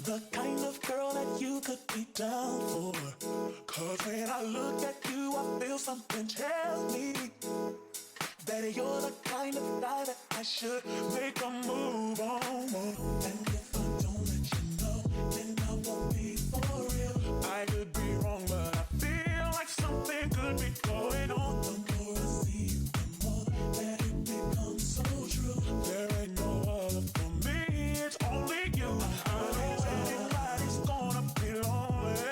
The kind of girl that you could be down for. Cause when I look at you, I feel something tell me that you're the kind of guy that I should make a move on. And if I don't let you know, then I won't be for real. I could be wrong, but I feel like something could be going on. The more I see you, the more that it becomes so true. There ain't no other for me, it's only you. I know anybody's gonna be lonely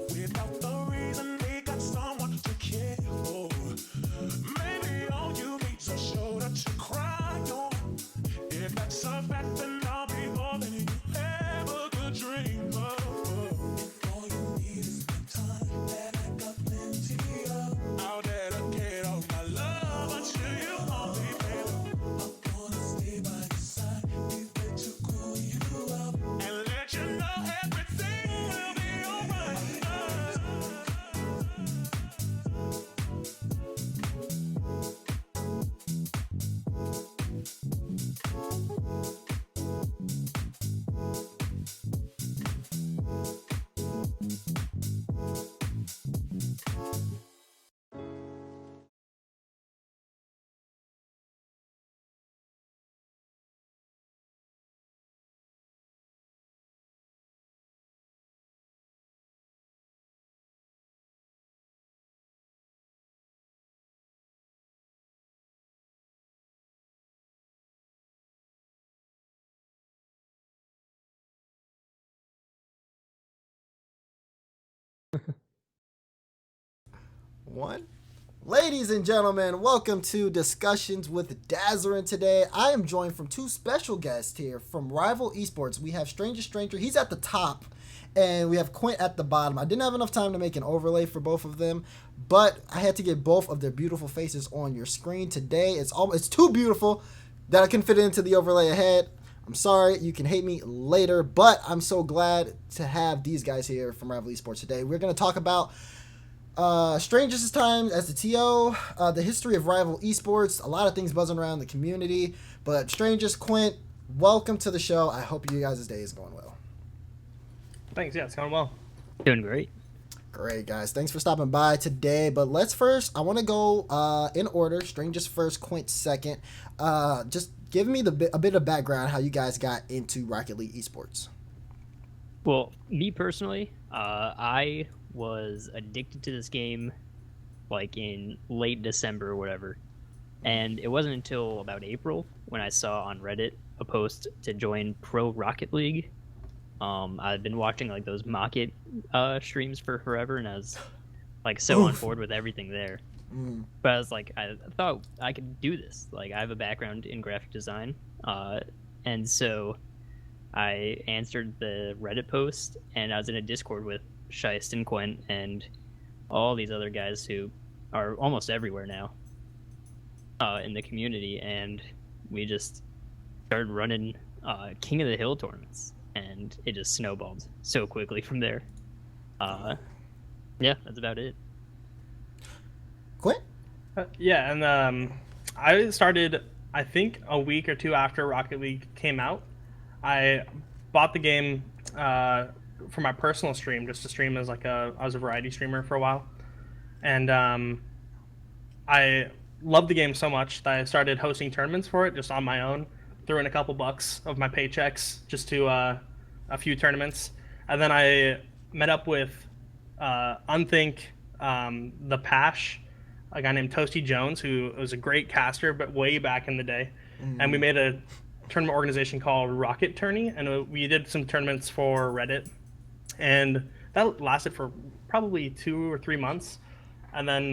without the reason they got someone to care for. Maybe all you need's a shoulder to cry on. If that's a fact, then I'll be more than you ever could dream of. If all you need is the time that I got plenty of, I'll dedicate all my love until you want me, baby. I wanna stay by your side, be there to cool you up, and let you know everything will be alright. One. Ladies and gentlemen, welcome to Discussions with Dazerin. Today, I am joined from two special guests here from Rival Esports. We have Strangest, he's at the top, and we have Quent at the bottom. I didn't have enough time to make an overlay for both of them, but I had to get both of their beautiful faces on your screen today. It's too beautiful that I couldn't fit it into the overlay ahead. I'm sorry, you can hate me later, but I'm so glad to have these guys here from Rival Esports today. We're going to talk about Strangest time as the TO, the history of Rival Esports, a lot of things buzzing around the community. But Strangest, Quent, welcome to the show. I hope you guys' day is going well. Thanks, yeah, it's going well. Doing great. Great, guys. Thanks for stopping by today. But let's first, I want to go in order. Strangest first, Quent second. Just give me a bit of background how you guys got into Rocket Ly Esports. Well, me personally, I was addicted to this game like in late December or whatever. And it wasn't until about April when I saw on Reddit a post to join Pro Rocket League. I've been watching like those Mocket streams for forever, and I was like so on board with everything there. But I was like, I thought I could do this. Like, I have a background in graphic design, and so I answered the Reddit post, and I was in a Discord with Scheist and Quent and all these other guys who are almost everywhere now in the community, and we just started running King of the Hill tournaments, and it just snowballed so quickly from there. Yeah, that's about it. Quent? Yeah, and I started, I think, a week or two after Rocket League came out. I bought the game for my personal stream, just to stream as I was a variety streamer for a while. And I loved the game so much that I started hosting tournaments for it just on my own. Threw in a couple bucks of my paychecks just to a few tournaments. And then I met up with Unthink, the Pash, a guy named Toasty Jones, who was a great caster, but way back in the day. And we made a tournament organization called Rocket Tourney, and we did some tournaments for Reddit. And that lasted for probably 2 or 3 months. And then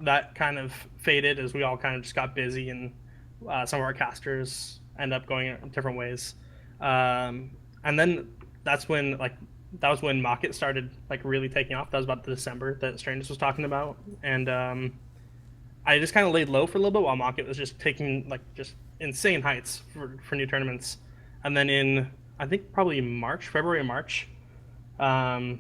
that kind of faded as we all kind of just got busy, and some of our casters end up going different ways. And then that was when Mocket started really taking off. That was about the December that Strangest was talking about. And I just kind of laid low for a little bit while Mocket was just taking just insane heights for new tournaments. And then in, I think probably February or March, I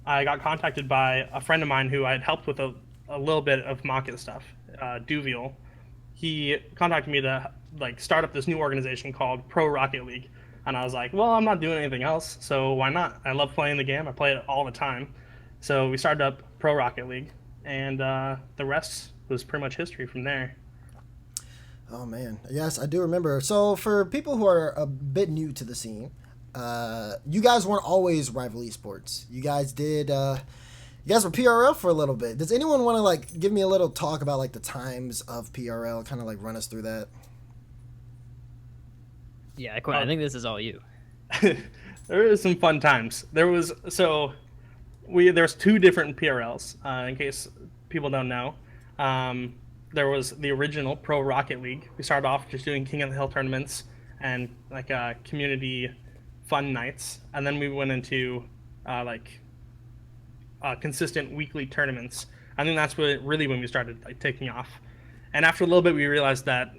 got contacted by a friend of mine who I had helped with a little bit of Mocket stuff, Duviel. He contacted me to start up this new organization called Pro Rocket League. And I was like, well, I'm not doing anything else, so why not? I love playing the game. I play it all the time. So we started up Pro Rocket League, and the rest was pretty much history from there. Oh man, yes, I do remember. So for people who are a bit new to the scene, you guys weren't always Rival Esports. You guys did. You guys were PRL for a little bit. Does anyone want to like give me a little talk about like the times of PRL? Kind of like run us through that. Yeah, Quent, I think this is all you. There was some fun times. There's two different PRLs. In case people don't know, there was the original Pro Rocket League. We started off just doing King of the Hill tournaments and like community fun nights, and then we went into consistent weekly tournaments. I think that's when we started like taking off. And after a little bit, we realized that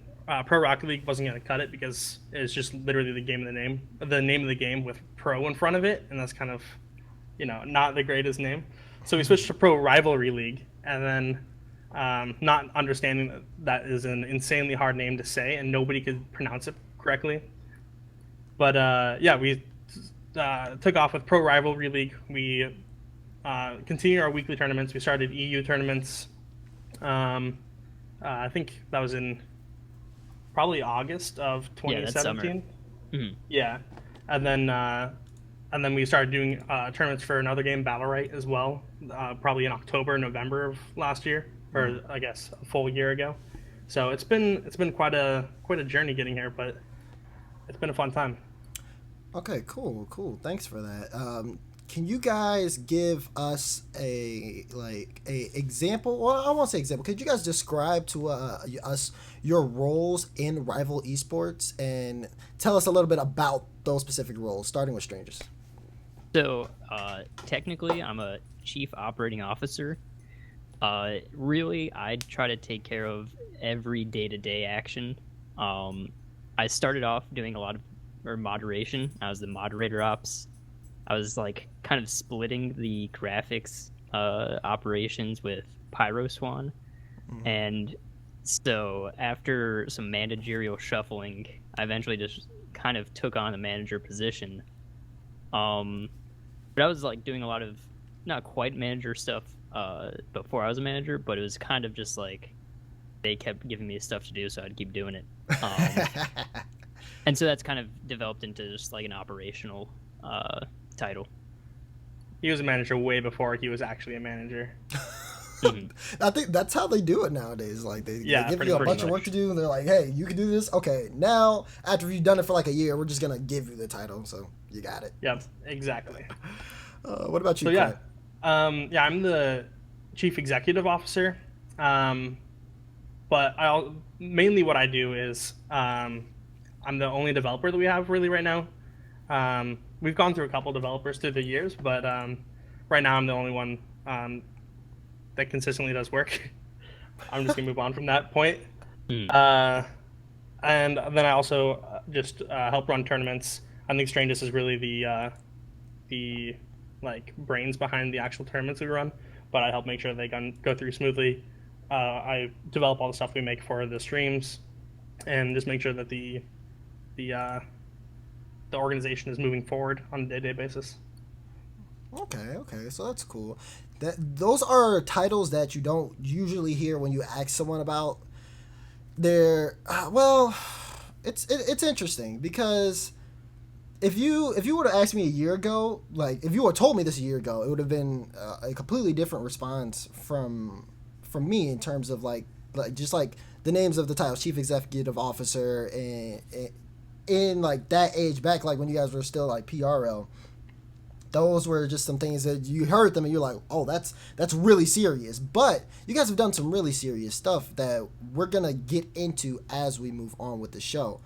Pro Rocket League wasn't going to cut it because it's just literally the name of the game with Pro in front of it, and that's kind of, not the greatest name. So we switched to Pro Rivalry League, and then not understanding that is an insanely hard name to say, and nobody could pronounce it correctly. But we took off with Pro Rivalry League. We continued our weekly tournaments. We started EU tournaments. I think that was in probably August of 2017. Mm-hmm. Yeah, and then we started doing tournaments for another game, Battle Right, as well. Probably in October, November of last year, or I guess a full year ago. So it's been quite a journey getting here, but it's been a fun time. Okay, cool. Thanks for that. Can you guys give us a example? Well, I won't say example. Could you guys describe to us your roles in Rival Esports and tell us a little bit about those specific roles, starting with Strangest? So, technically, I'm a chief operating officer. Really, I try to take care of every day-to-day action. I started off doing a lot of moderation. I was the moderator ops. I was like kind of splitting the graphics operations with PyroSwan. Mm-hmm. And so after some managerial shuffling, I eventually just kind of took on the manager position. But I was like doing a lot of not quite manager stuff before I was a manager, but it was kind of just like they kept giving me stuff to do, so I'd keep doing it. And so that's kind of developed into just like an operational title. He was a manager way before he was actually a manager. Mm-hmm. I think that's how they do it nowadays. Like they give you a bunch of work to do, and they're like, "Hey, you can do this. Okay, now after you've done it for like a year, we're just gonna give you the title, so you got it." Yep, exactly. What about you? So I'm the chief executive officer, but mainly what I do is I'm the only developer that we have really right now. We've gone through a couple developers through the years, but right now I'm the only one that consistently does work. I'm just gonna move on from that point. And then I also just help run tournaments. I think Strangest is really the like brains behind the actual tournaments we run, but I help make sure they go through smoothly. I develop all the stuff we make for the streams, and just make sure that the organization is moving forward on a day-to-day basis. Okay, so that's cool. Those are titles that you don't usually hear when you ask someone about their. It's interesting because if you were to ask me a year ago, like if you were told me this a year ago, it would have been a completely different response from me in terms of like just like the names of the titles, chief executive officer, and in like that age back, like when you guys were still like PRL. Those were just some things that you heard them and you're like, oh, that's really serious. But you guys have done some really serious stuff that we're going to get into as we move on with the show.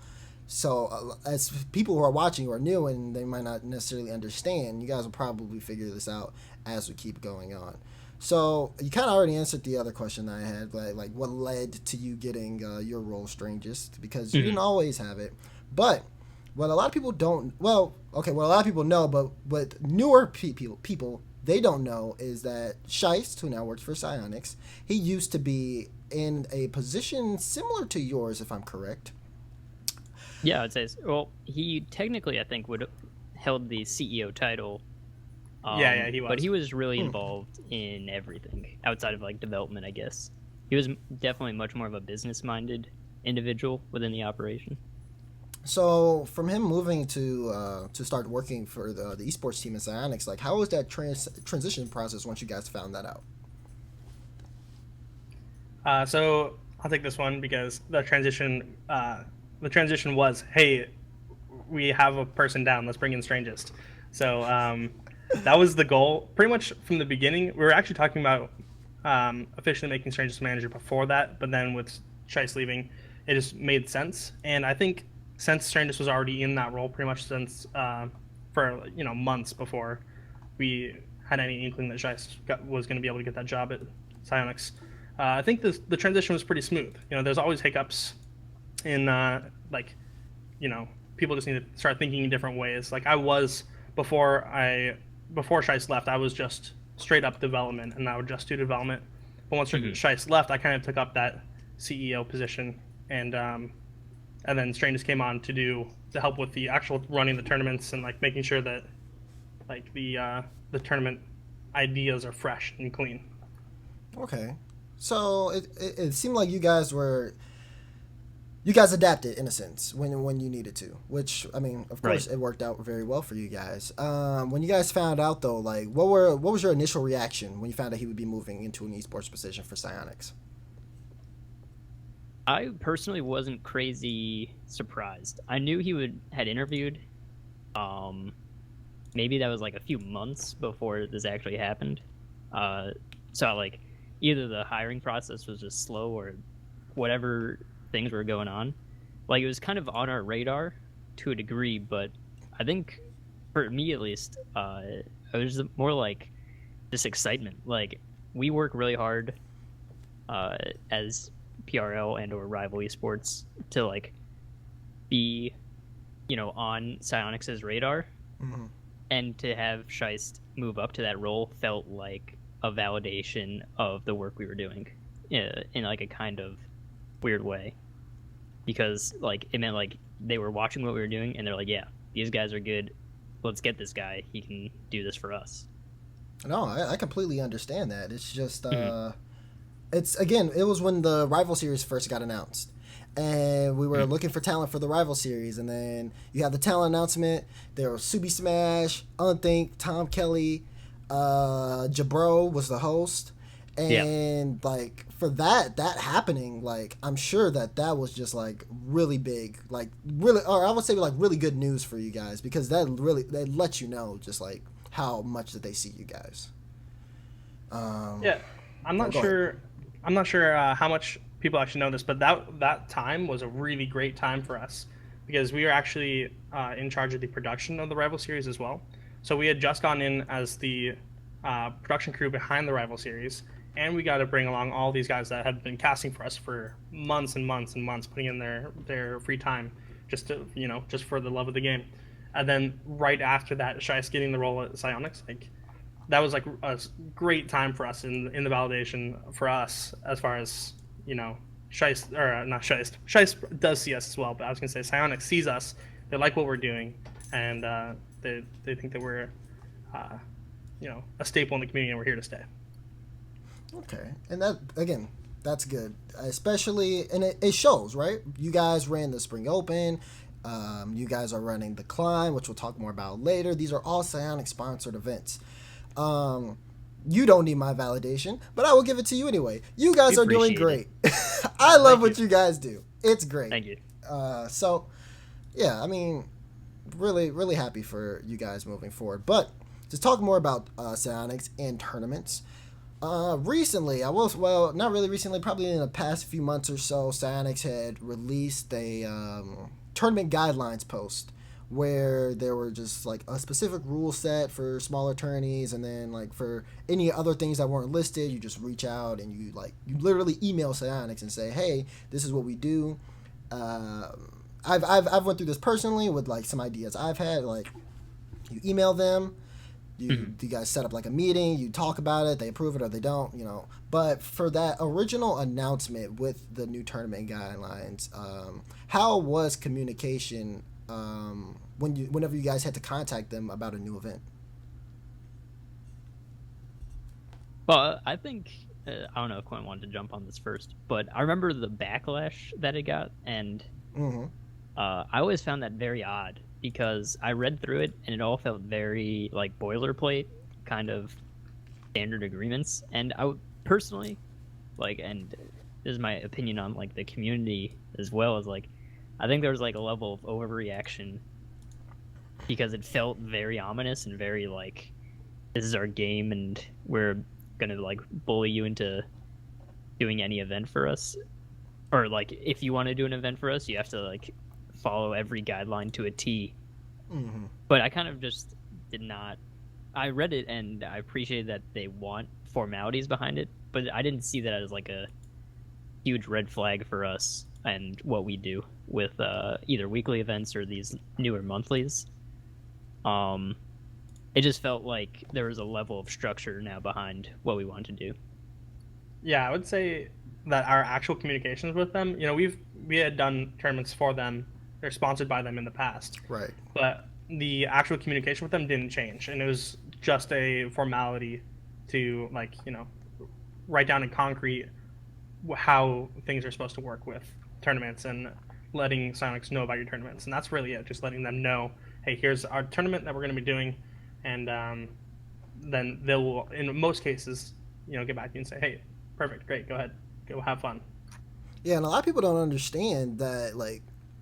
So as people who are watching who are new and they might not necessarily understand, you guys will probably figure this out as we keep going on. So you kind of already answered the other question that I had, like what led to you getting your role Strangest, because you didn't always have it. But what a lot of people don't, what a lot of people know, but what newer people they don't know is that Scheist, who now works for Psyonix, he used to be in a position similar to yours, if I'm correct. Yeah, I'd say. Well, he technically, I think, would have held the CEO title. Yeah, he But was. he was really involved in everything outside of like development, I guess. He was definitely much more of a business-minded individual within the operation. So from him moving to start working for the esports team in Psyonix, like how was that transition process once you guys found that out? So I'll take this one because the transition was, hey, we have a person down. Let's bring in Strangest. So that was the goal, pretty much from the beginning. We were actually talking about officially making Strangest manager before that, but then with Shice leaving, it just made sense. And I think since Strangest was already in that role, pretty much since for months before we had any inkling that Shice was going to be able to get that job at Psyonix. I think the transition was pretty smooth. There's always hiccups in people just need to start thinking in different ways. Like I was before Shice left, I was just straight up development, and I would just do development. But once Shice left, I kind of took up that CEO position, and then Strangest came on to help with the actual running the tournaments and like making sure that like the tournament ideas are fresh and clean. Okay, so it seemed like you guys adapted in a sense when you needed to, which I mean, of course, Right. it worked out very well for you guys. When you guys found out though, like what was your initial reaction when you found out he would be moving into an esports position for Psyonix? I personally wasn't crazy surprised. I knew he had interviewed. Maybe that was like a few months before this actually happened. So like either the hiring process was just slow or whatever things were going on. Like it was kind of on our radar to a degree, but I think for me at least, it was more like this excitement. Like we work really hard as PRL and or Rival Esports to like be on Psyonix's radar, and to have Scheist move up to that role felt like a validation of the work we were doing in like a kind of weird way, because like it meant like they were watching what we were doing and they're like, yeah, these guys are good, let's get this guy, he can do this for us. No, I completely understand that. It's just it was when the Rival Series first got announced, and we were looking for talent for the Rival Series, and then you have the talent announcement. There was Subi Smash, Unthink, Tom Kelly, Jabro was the host, and like for that happening, like I'm sure that was just like really big, like really, or I would say like really good news for you guys, because that lets you know just like how much that they see you guys. Yeah, I'm not sure. I'm not sure how much people actually know this, but that time was a really great time for us because we were actually in charge of the production of the Rival Series as well. So we had just gone in as the production crew behind the Rival Series, and we got to bring along all these guys that had been casting for us for months and months and months, putting in their free time just to just for the love of the game. And then right after that, Shice getting the role at Psyonix, like that was like a great time for us in the validation for us as far as Shice, or not Shice. Shice does see us as well, but I was gonna say Psyonix sees us. They like what we're doing, and they think that we're a staple in the community and we're here to stay. Okay, and that again, that's good, especially, and it shows, right? You guys ran the Spring Open. You guys are running the Climb, which we'll talk more about later. These are all Psyonix sponsored events. You don't need my validation, but I will give it to you anyway. You guys are doing great. I love what you guys do. It's great. Thank you. So, yeah, I mean, really, really happy for you guys moving forward. But to talk more about Psyonix and tournaments, recently, not really recently, probably in the past few months or so, Psyonix had released a tournament guidelines post where there were just like a specific rule set for smaller tourneys, and then like for any other things that weren't listed, you just reach out and you literally email Psyonix and say, hey, this is what we do. I've went through this personally with like some ideas I've had. Like you email them, You guys set up like a meeting, you talk about it, they approve it or they don't, But for that original announcement with the new tournament guidelines, how was communication whenever you guys had to contact them about a new event? Well, I think I don't know if Quent wanted to jump on this first, but I remember the backlash that it got, and I always found that very odd because I read through it and it all felt very like boilerplate, kind of standard agreements. And I personally and this is my opinion on like the community as well as like, I think there was like a level of overreaction because it felt very ominous and very like, this is our game and we're gonna like bully you into doing any event for us, or like if you want to do an event for us you have to like follow every guideline to a T. But I kind of just did not. I read it and I appreciate that they want formalities behind it, but I didn't see that as like a huge red flag for us and what we do with either weekly events or these newer monthlies. It just felt like there was a level of structure now behind what we want to do. Yeah, I would say that our actual communications with them, we had done tournaments for them. They're sponsored by them in the past. Right. But the actual communication with them didn't change. And it was just a formality to, write down in concrete how things are supposed to work with tournaments and letting Psyonix know about your tournaments. And that's really it, just letting them know, hey, here's our tournament that we're going to be doing. And then they will, in most cases, get back to you and say, hey, perfect, great, go ahead, go have fun. Yeah, and a lot of people don't understand that,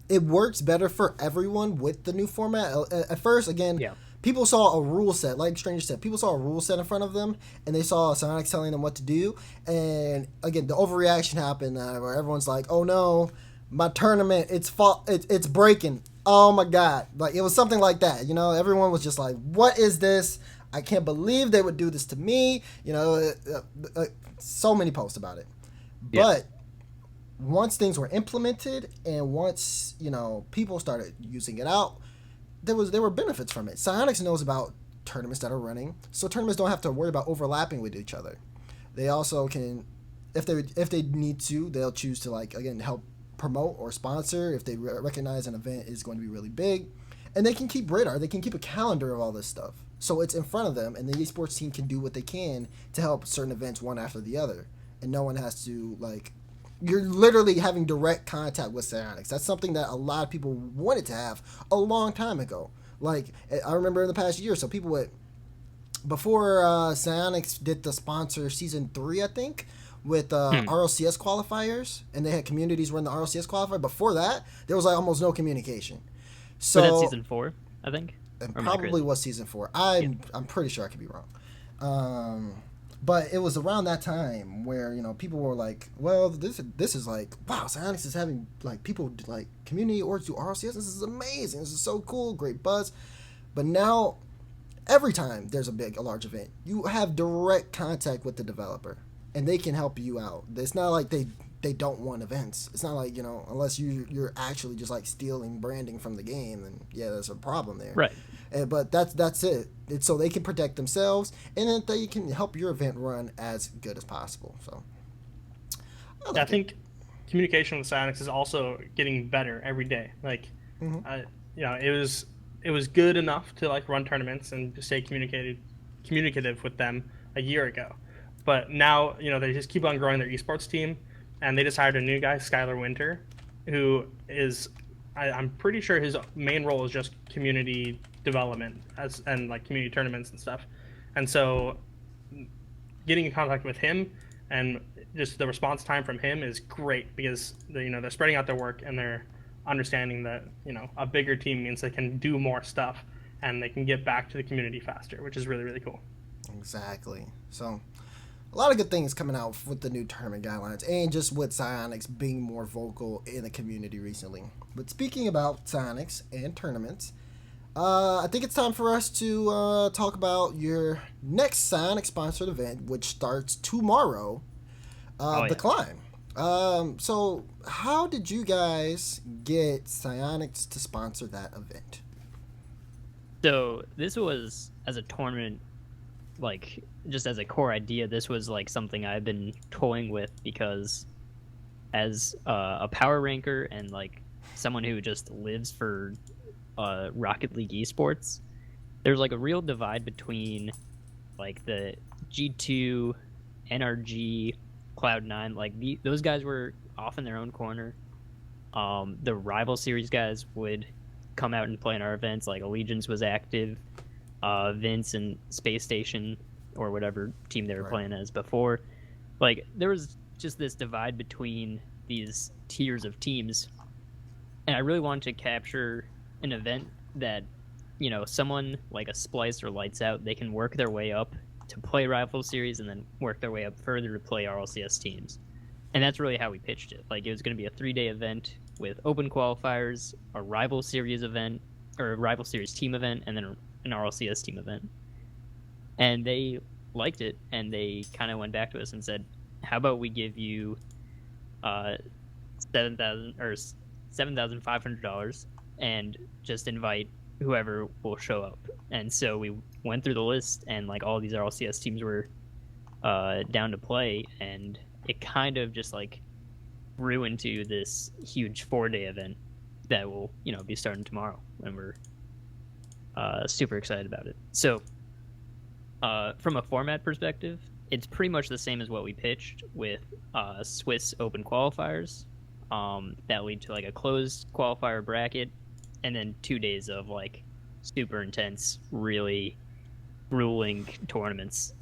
it works better for everyone with the new format. At first, again, people saw a rule set, like Strangest said, people saw a rule set in front of them, and they saw Psyonix telling them what to do, and again, the overreaction happened where everyone's like, oh no, my tournament, it's breaking. Oh my God. It was something like that, everyone was just like, what is this? I can't believe they would do this to me. So many posts about it. Yeah. But once things were implemented and once, people started using it out, there were benefits from it. Psyonix knows about tournaments that are running, so tournaments don't have to worry about overlapping with each other. They also can, if they need to, they'll choose to again help promote or sponsor if they recognize an event is going to be really big, and they can keep radar, they can keep a calendar of all this stuff, so it's in front of them, and the esports team can do what they can to help certain events one after the other, and no one has to you're literally having direct contact with Psyonix. That's something that a lot of people wanted to have a long time ago. I remember in the past year, so people would, before Psyonix did the sponsor season 3, I think, with RLCS qualifiers, and they had communities run the RLCS qualifier. Before that, there was almost no communication. So was that season 4, I think? It probably was season 4. I'm pretty sure I could be wrong. But it was around that time where people were like, well, this is wow, Psyonix is having people community orgs do RLCS. This is amazing. This is so cool. Great buzz. But now, every time there's a large event, you have direct contact with the developer, and they can help you out. It's not like they don't want events. It's not like, unless you're actually just stealing branding from the game, and yeah, there's a problem there. Right. But that's it. It's so they can protect themselves, and then they can help your event run as good as possible. So I think communication with Psyonix is also getting better every day. It was good enough to run tournaments and just stay communicative with them a year ago. But now, they just keep on growing their esports team, and they just hired a new guy, Skylar Winter, who is, I'm pretty sure his main role is just community development and community tournaments and stuff. And so getting in contact with him and just the response time from him is great because they're spreading out their work and they're understanding that, a bigger team means they can do more stuff and they can get back to the community faster, which is really, really cool. Exactly. So a lot of good things coming out with the new tournament guidelines and just with Psyonix being more vocal in the community recently. But speaking about Psyonix and tournaments, I think it's time for us to talk about your next Psyonix sponsored event, which starts tomorrow, The Climb. So how did you guys get Psyonix to sponsor that event? So this was as a tournament like just as a core idea, this was like something I've been toying with because as a power ranker and like someone who just lives for Rocket League Esports, there's like a real divide between like the G2, NRG, Cloud9. Like those guys were off in their own corner. The rival series guys would come out and play in our events. Like Allegiance was active, Vince and Space Station or whatever team they were playing as before. Like there was just this divide between these tiers of teams, and I really wanted to capture an event that, you know, someone like a Splice or Lights Out, they can work their way up to play rival series and then work their way up further to play RLCS teams. And that's really how we pitched it. Like, it was going to be a 3-day event with open qualifiers, a rival series event, or a rival series team event, and then an RLCS team event. And they liked it, and they kind of went back to us and said, how about we give you $7,500 and just invite whoever will show up. And so we went through the list, and like all these RLCS teams were down to play, and it kind of just like grew into this huge 4-day event that will, you know, be starting tomorrow, and we're super excited about it. So from a format perspective, it's pretty much the same as what we pitched with Swiss Open qualifiers that lead to like a closed qualifier bracket, and then 2 days of like super intense, really grueling tournaments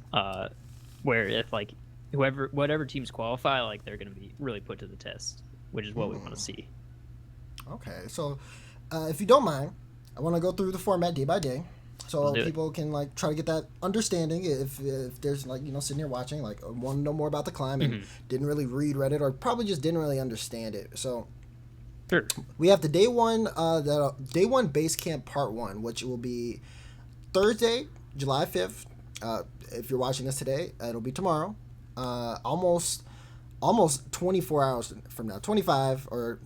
where if like whatever teams qualify, like they're going to be really put to the test, which is what we want to see. Okay, so if you don't mind, I want to go through the format day by day, so people can like try to get that understanding. If there's like, you know, sitting here watching, like want to know more about the climb and didn't really read Reddit, or probably just didn't really understand it. So sure, we have the day one base camp part 1, which will be Thursday, July 5th. If you're watching this today, it'll be tomorrow. Almost 24 hours from now, 25 or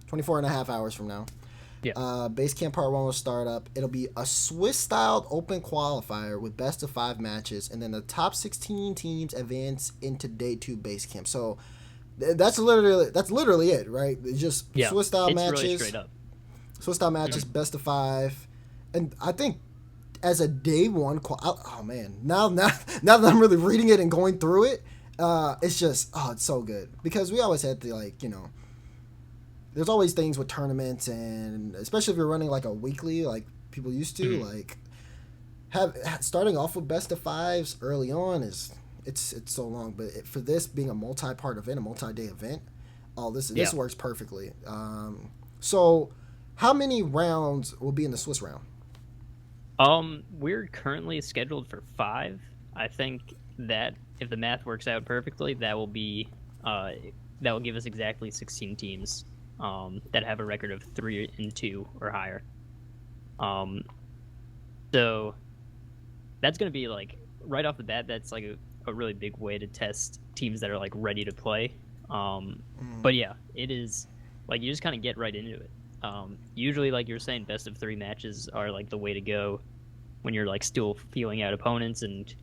24 and a half hours from now. Yeah. Base camp part 1 will start up. It'll be a Swiss-styled open qualifier with best of 5 matches, and then the top 16 teams advance into day 2 base camp. So that's literally it, right? It's just Swiss-style matches. Really straight up. Swiss-style matches, best of 5, and I think as a day 1, oh man, now that I'm really reading it and going through it, it's just it's so good, because we always had to, like, you know, there's always things with tournaments, and especially if you're running like a weekly, like people used to, like starting off with best of 5s early on is it's so long. But for this being a multi-part event, a multi-day event, this works perfectly. So how many rounds will be in the Swiss round? We're currently scheduled for 5. I think that if the math works out perfectly, that will be that will give us exactly 16 teams that have a record of 3-2 or higher. So that's going to be like right off the bat. That's like a really big way to test teams that are like ready to play. But yeah, it is like you just kind of get right into it. Usually, like you're saying, best of 3 matches are like the way to go when you're like still feeling out opponents, and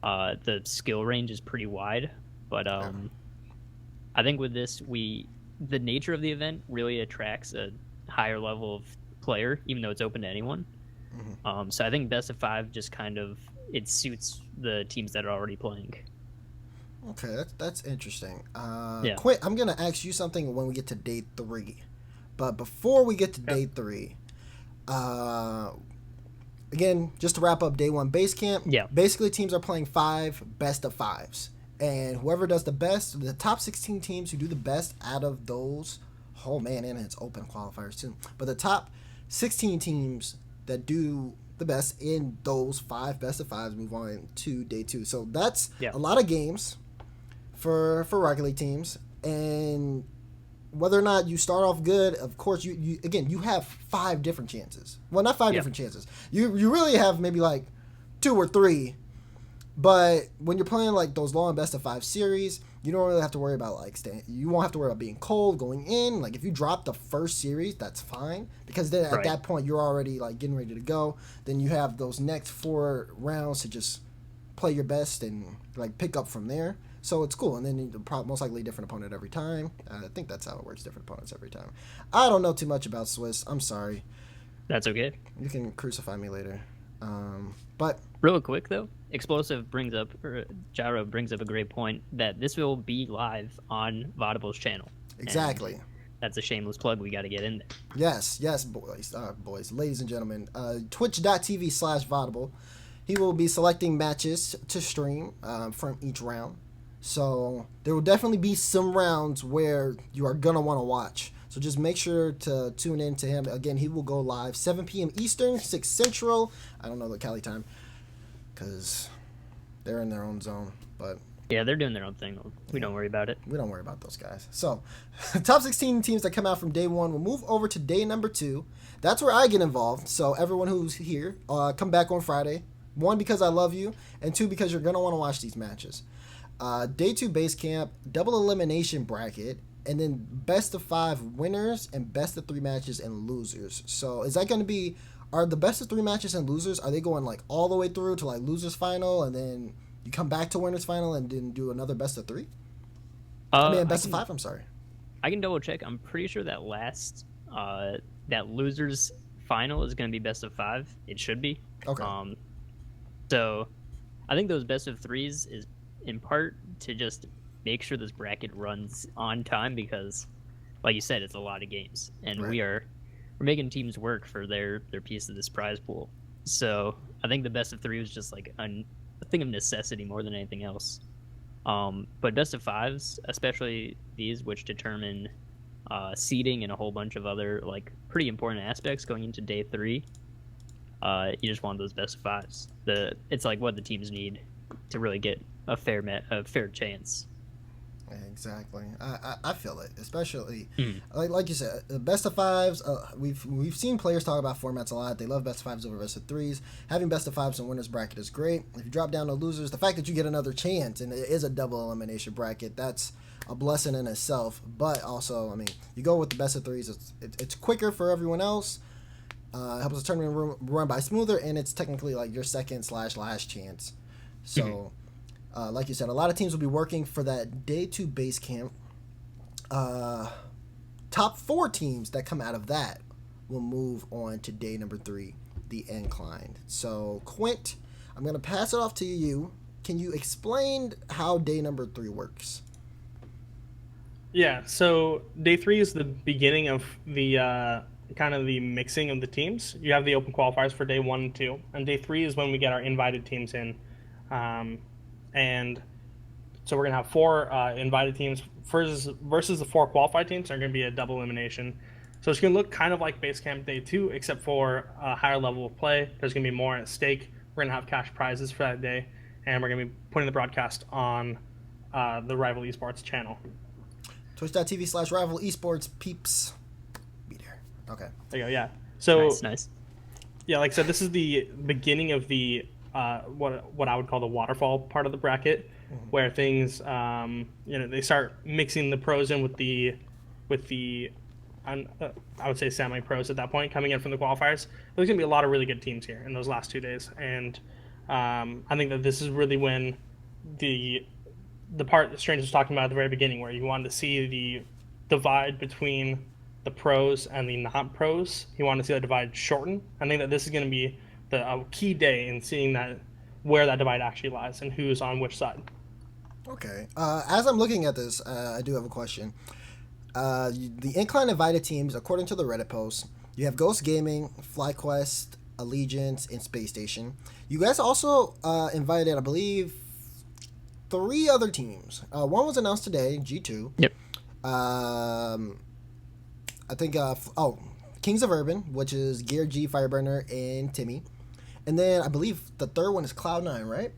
the skill range is pretty wide. But I think with this, the nature of the event really attracts a higher level of player, even though it's open to anyone. So I think best of 5 just kind of it suits the teams that are already playing. Okay, that's interesting. Quent, I'm gonna ask you something when we get to day 3. But before we get to day 3, again, just to wrap up day 1 base camp, basically teams are playing 5 best of 5s. And whoever does the best, the top 16 teams who do the best out of those, and it's open qualifiers too. But the top 16 teams that do the best in those 5 best of 5s move on to day 2. So that's a lot of games for Rocket League teams. And whether or not you start off good, of course, you have 5 different chances. Well, not 5 different chances. You really have maybe like 2 or 3. But when you're playing like those long best of 5 series, you don't really have to worry about like you won't have to worry about being cold going in. Like if you drop the first series, that's fine, because then at that point you're already like getting ready to go. Then you have those next 4 rounds to just play your best and like pick up from there. So it's cool, and then most likely a different opponent every time. I think that's how it works, different opponents every time. I don't know too much about Swiss. I'm sorry. That's okay. You can crucify me later. But real quick though, Gyro brings up a great point that this will be live on Vaudible's channel. Exactly. And that's a shameless plug. We got to get in there. Yes, boys, ladies and gentlemen. Twitch.tv/Vaudible. He will be selecting matches to stream from each round. So there will definitely be some rounds where you are going to want to watch. So just make sure to tune in to him. Again, he will go live 7 p.m. Eastern, 6 Central. I don't know the Cali time because they're in their own zone. But yeah, they're doing their own thing. We don't worry about it. We don't worry about those guys. So top 16 teams that come out from day 1 will move over to day number 2. That's where I get involved. So everyone who's here, come back on Friday. 1, because I love you, and 2, because you're going to want to watch these matches. Day 2 base camp, double elimination bracket, and then best of 5 winners and best of 3 matches and losers. So is that going to be, are the best of 3 matches and losers, are they going like all the way through to like losers final and then you come back to winners final and then do another best of 3? Best of 5, I'm sorry. I can double check. I'm pretty sure that that losers final is going to be best of 5. It should be. Okay. So I think those best of 3s is in part to just make sure this bracket runs on time because, like you said, it's a lot of games, and right. we're making teams work for their piece of this prize pool. So I think the best of 3 was just like a thing of necessity more than anything else. But best of 5s, especially these, which determine seeding and a whole bunch of other like pretty important aspects going into day 3. You just want those best of 5s. It's like what the teams need to really get a fair chance. Exactly. I feel it, especially like you said, the best of 5s. We've seen players talk about formats a lot. They love best of 5s over best of 3s. Having best of 5s in winners bracket is great. If you drop down to losers, the fact that you get another chance and it is a double elimination bracket, that's a blessing in itself. But also, I mean, you go with the best of 3s. It's quicker for everyone else. Helps the tournament run by smoother, and it's technically like your second/last chance. So. Like you said, a lot of teams will be working for that day 2 base camp. Top 4 teams that come out of that will move on to day number 3, the incline. So, Quent, I'm going to pass it off to you. Can you explain how day number 3 works? Yeah, so day 3 is the beginning of the kind of the mixing of the teams. You have the open qualifiers for day 1 and 2, and day 3 is when we get our invited teams in. And so we're going to have 4 invited teams versus the 4 qualified teams. Are going to be a double elimination. So it's going to look kind of like base camp day 2, except for a higher level of play. There's going to be more at stake. We're going to have cash prizes for that day, and we're going to be putting the broadcast on the Rival Esports channel. Twitch.tv/Rival Esports peeps. Be there. Okay. There you go, yeah. So nice. Yeah, like I said, this is the beginning of the what I would call the waterfall part of the bracket, where things they start mixing the pros in with the I would say semi-pros at that point coming in from the qualifiers. There's gonna be a lot of really good teams here in those last 2 days, and I think that this is really when the part that Strange was talking about at the very beginning, where you wanted to see the divide between the pros and the not pros. You want to see that divide shorten. I think that this is going to be a key day in seeing that where that divide actually lies and who's on which side. Okay. As I'm looking at this, I do have a question. The Incline invited teams, according to the Reddit post, you have Ghost Gaming, FlyQuest, Allegiance, and Space Station. You guys also invited, I believe, 3 other teams. One was announced today, G2. Yep. I think, Kings of Urban, which is Gear G, Fireburner, and Timmy. And then I believe the third one is Cloud9, right?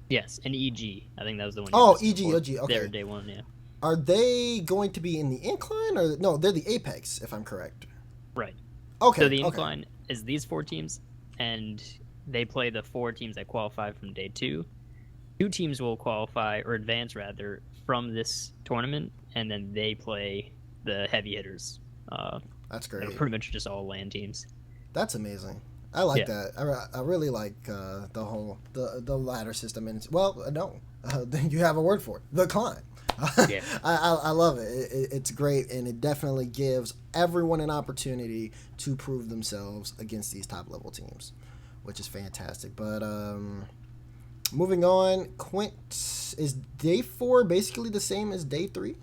Yes, and EG. I think that was the one. EG, okay. They're day 1, yeah. Are they going to be in the Incline? Or no, they're the Apex, if I'm correct. Right. Okay. So the Incline is these 4 teams, and they play the 4 teams that qualify from day 2. 2 teams will qualify, or advance rather, from this tournament, and then they play the heavy hitters. That's great. They're pretty much just all LAN teams. That's amazing. I like Yeah. that. I really like the whole the ladder system, and no, you have a word for it, the climb. Yeah. I love it. It's great, and it definitely gives everyone an opportunity to prove themselves against these top level teams, which is fantastic. But moving on, Quent, is day 4 basically the same as day 3,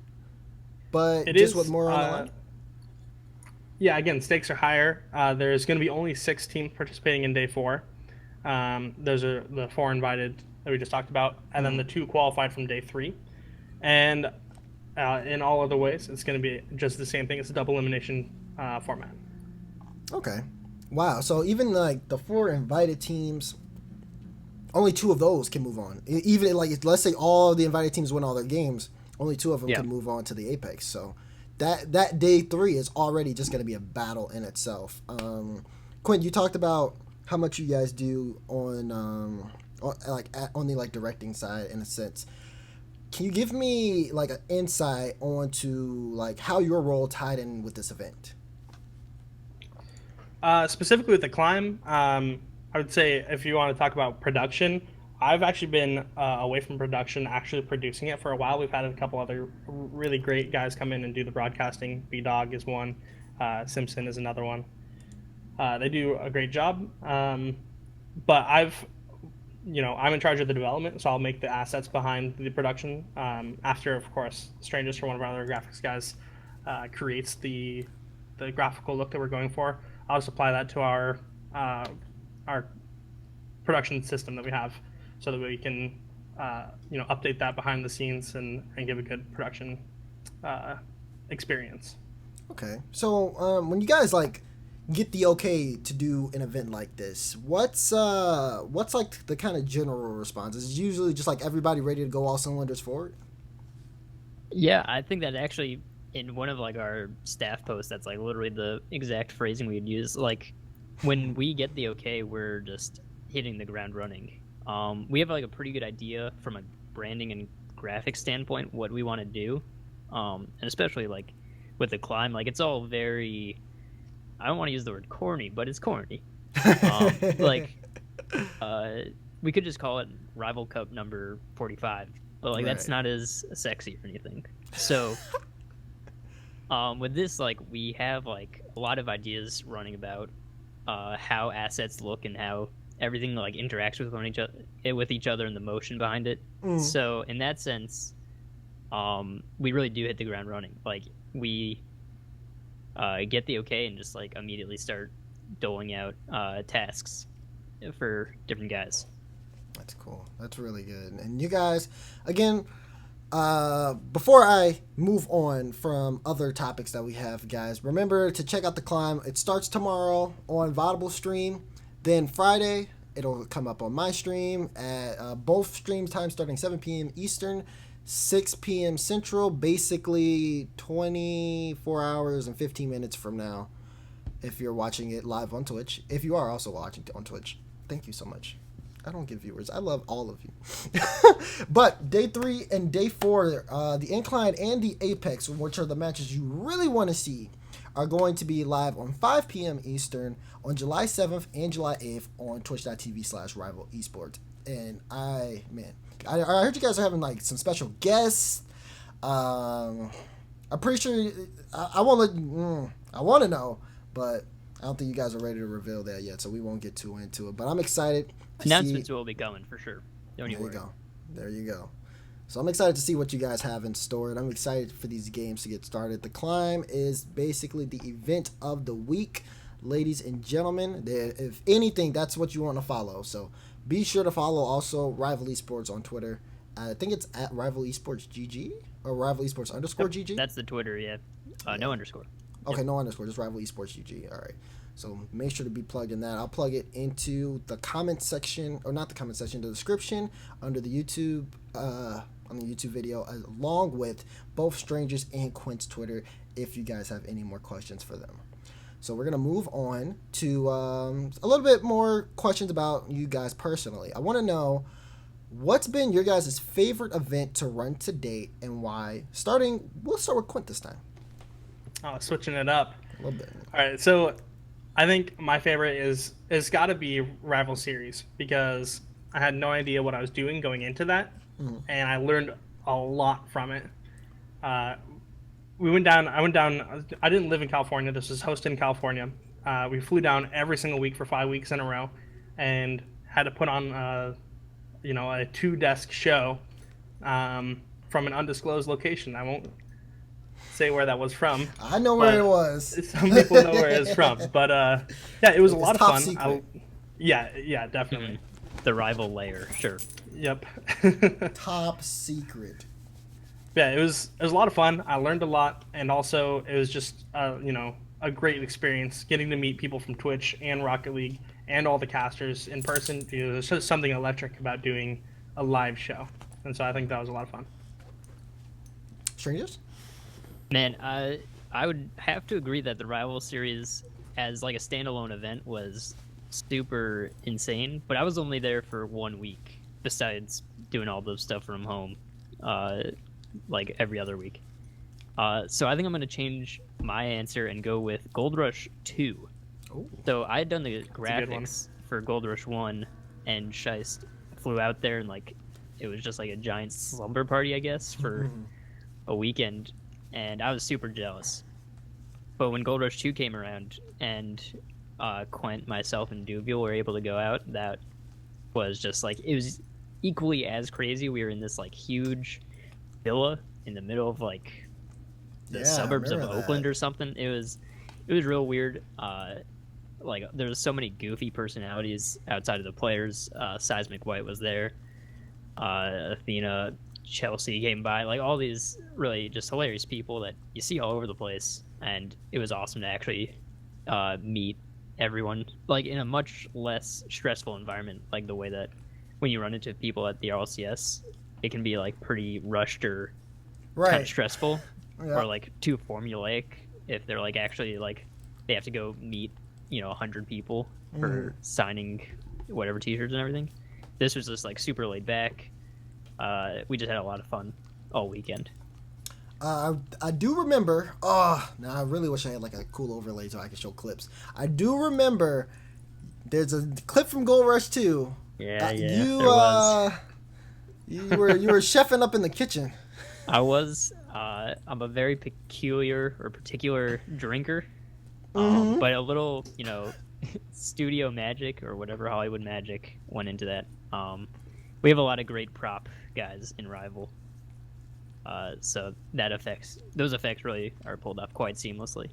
but It just is. with more on the line? Yeah, again, stakes are higher. There's going to be only 6 teams participating in day 4. Those are the 4 invited that we just talked about, and then the 2 qualified from day 3. And in all other ways, it's going to be just the same thing. It's a double elimination format. Okay. Wow. So even like the 4 invited teams, only 2 of those can move on. Even like let's say all the invited teams win all their games, only 2 of them can move on to the Apex. So that day 3 is already just going to be a battle in itself. Quinn, you talked about how much you guys do on the like directing side in a sense. Can you give me like an insight onto like how your role tied in with this event? Specifically with the climb, I would say if you want to talk about production, I've actually been away from production, actually producing it for a while. We've had a couple other really great guys come in and do the broadcasting. B-Dog is one. Simpson is another one. They do a great job. But I'm in charge of the development, so I'll make the assets behind the production. After, of course, Strangest, or one of our other graphics guys, creates the graphical look that we're going for. I'll just apply that to our production system that we have, so that we can update that behind the scenes and give a good production experience. Okay, so when you guys like get the okay to do an event like this, what's like the kind of general response? Is it usually just like everybody ready to go all cylinders forward? Yeah, I think that actually in one of like our staff posts, that's like literally the exact phrasing we'd use. Like when we get the okay, we're just hitting the ground running. We have like a pretty good idea from a branding and graphics standpoint what we want to do, and especially like with the climb, like it's all very. I don't want to use the word corny, but it's corny. We could just call it Rival Cup number 45, but like that's not as sexy or anything. So with this, like we have like a lot of ideas running about how assets look and how everything like interacts with each other and the motion behind it. So in that sense, we really do hit the ground running. Like we get the okay and just like immediately start doling out tasks for different guys. That's cool. That's really good. And you guys, again, before I move on from other topics that we have, guys, remember to check out the climb. It starts tomorrow on Vaudable stream. Then Friday, it'll come up on my stream at both stream times starting 7 p.m. Eastern, 6 p.m. Central, basically 24 hours and 15 minutes from now, if you're watching it live on Twitch. If you are also watching on Twitch, thank you so much. I don't get viewers. I love all of you. But day 3 and day 4, the Incline and the Apex, which are the matches you really want to see, are going to be live on 5 p.m. Eastern on July 7th and July 8th on twitch.tv/Rival Esports. And I heard you guys are having like some special guests. I'm pretty sure I want to know, but I don't think you guys are ready to reveal that yet, so we won't get too into it. But I'm excited. Announcements will be coming for sure. Don't you worry. There you go. So I'm excited to see what you guys have in store, and I'm excited for these games to get started. The Climb is basically the event of the week, ladies and gentlemen. If anything, that's what you want to follow. So be sure to follow also Rival Esports on Twitter. I think it's at Rival Esports GG or Rival Esports _GG. That's the Twitter, yeah. No underscore. Okay, no underscore, just Rival Esports GG. All right. So make sure to be plugged in that. I'll plug it into the comment section, or not the comment section, the description under the YouTube, on the YouTube video, along with both Strangest and Quent's Twitter, if you guys have any more questions for them. So we're going to move on to a little bit more questions about you guys personally. I want to know, what's been your guys' favorite event to run to date and why? We'll start with Quent this time. Oh, switching it up. A little bit. All right, so I think my favorite is got to be Rival Series because I had no idea what I was doing going into that, and I learned a lot from it. Uh, we went down. I went down. I didn't live in California. This was hosted in California. We flew down every single week for 5 weeks in a row, and had to put on a 2-desk show from an undisclosed location. I won't say where that was from. I know where it was. Some people know where it's from, but yeah, it was a lot of top fun. secret. Yeah, definitely. The rival layer, sure. Yep. Top secret. Yeah, it was a lot of fun. I learned a lot, and also it was just a great experience getting to meet people from Twitch and Rocket League and all the casters in person. There's just something electric about doing a live show, and so I think that was a lot of fun. Strangest? Man, I would have to agree that the Rival Series as like a standalone event was super insane, but I was only there for 1 week besides doing all those stuff from home like every other week. So I think I'm going to change my answer and go with Gold Rush 2. Ooh. So I had done the good one. graphics for Gold Rush 1, and Scheist flew out there, and like it was just like a giant slumber party, I guess, for a weekend, and I was super jealous. But when Gold Rush 2 came around, and Quent, myself, and Dubiel were able to go out, that was just like, it was equally as crazy. We were in this like huge villa in the middle of like the suburbs of Oakland or something. It was real weird. Like there's so many goofy personalities outside of the players. Seismic White was there. Athena, Chelsea came by. Like all these really just hilarious people that you see all over the place, and it was awesome to actually meet everyone like in a much less stressful environment. Like the way that when you run into people at the RLCS, it can be like pretty rushed or kind of stressful, or like too formulaic if they're like actually like they have to go meet 100 people for signing whatever t-shirts and everything. This was just like super laid back. We just had a lot of fun all weekend. I do remember. Oh, now I really wish I had like a cool overlay so I could show clips. I do remember. There's a clip from Gold Rush 2. Yeah, You there was. you were chefing up in the kitchen. I was. I'm a very particular drinker, but a little, studio magic or whatever Hollywood magic went into that. We have a lot of great prop guys in Rival, so those effects really are pulled off quite seamlessly.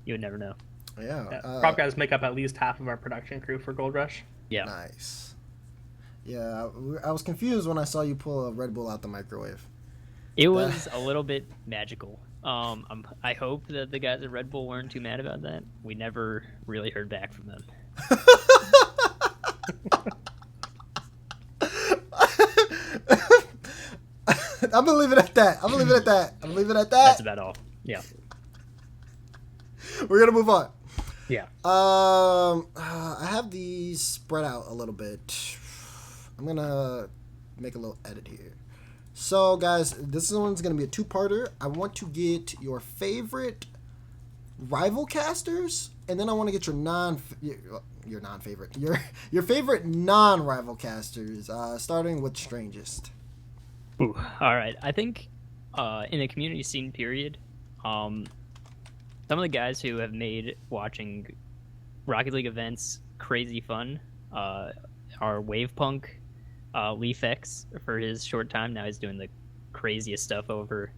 You would never know. Yeah. Prop guys make up at least half of our production crew for Gold Rush. Yeah. Nice. Yeah, I was confused when I saw you pull a Red Bull out the microwave. It was a little bit magical. I hope that the guys at Red Bull weren't too mad about that. We never really heard back from them. I'm gonna leave it at that. That's about all. Yeah. We're gonna move on. Yeah. I have these spread out a little bit. I'm gonna make a little edit here. So, guys, this one's gonna be a two-parter. I want to get your favorite rival casters, and then I want to get your favorite non-rival casters. Starting with Strangest. Ooh, all right. I think in the community scene period, some of the guys who have made watching Rocket League events crazy fun are Wavepunk, LeafX for his short time. Now he's doing the craziest stuff over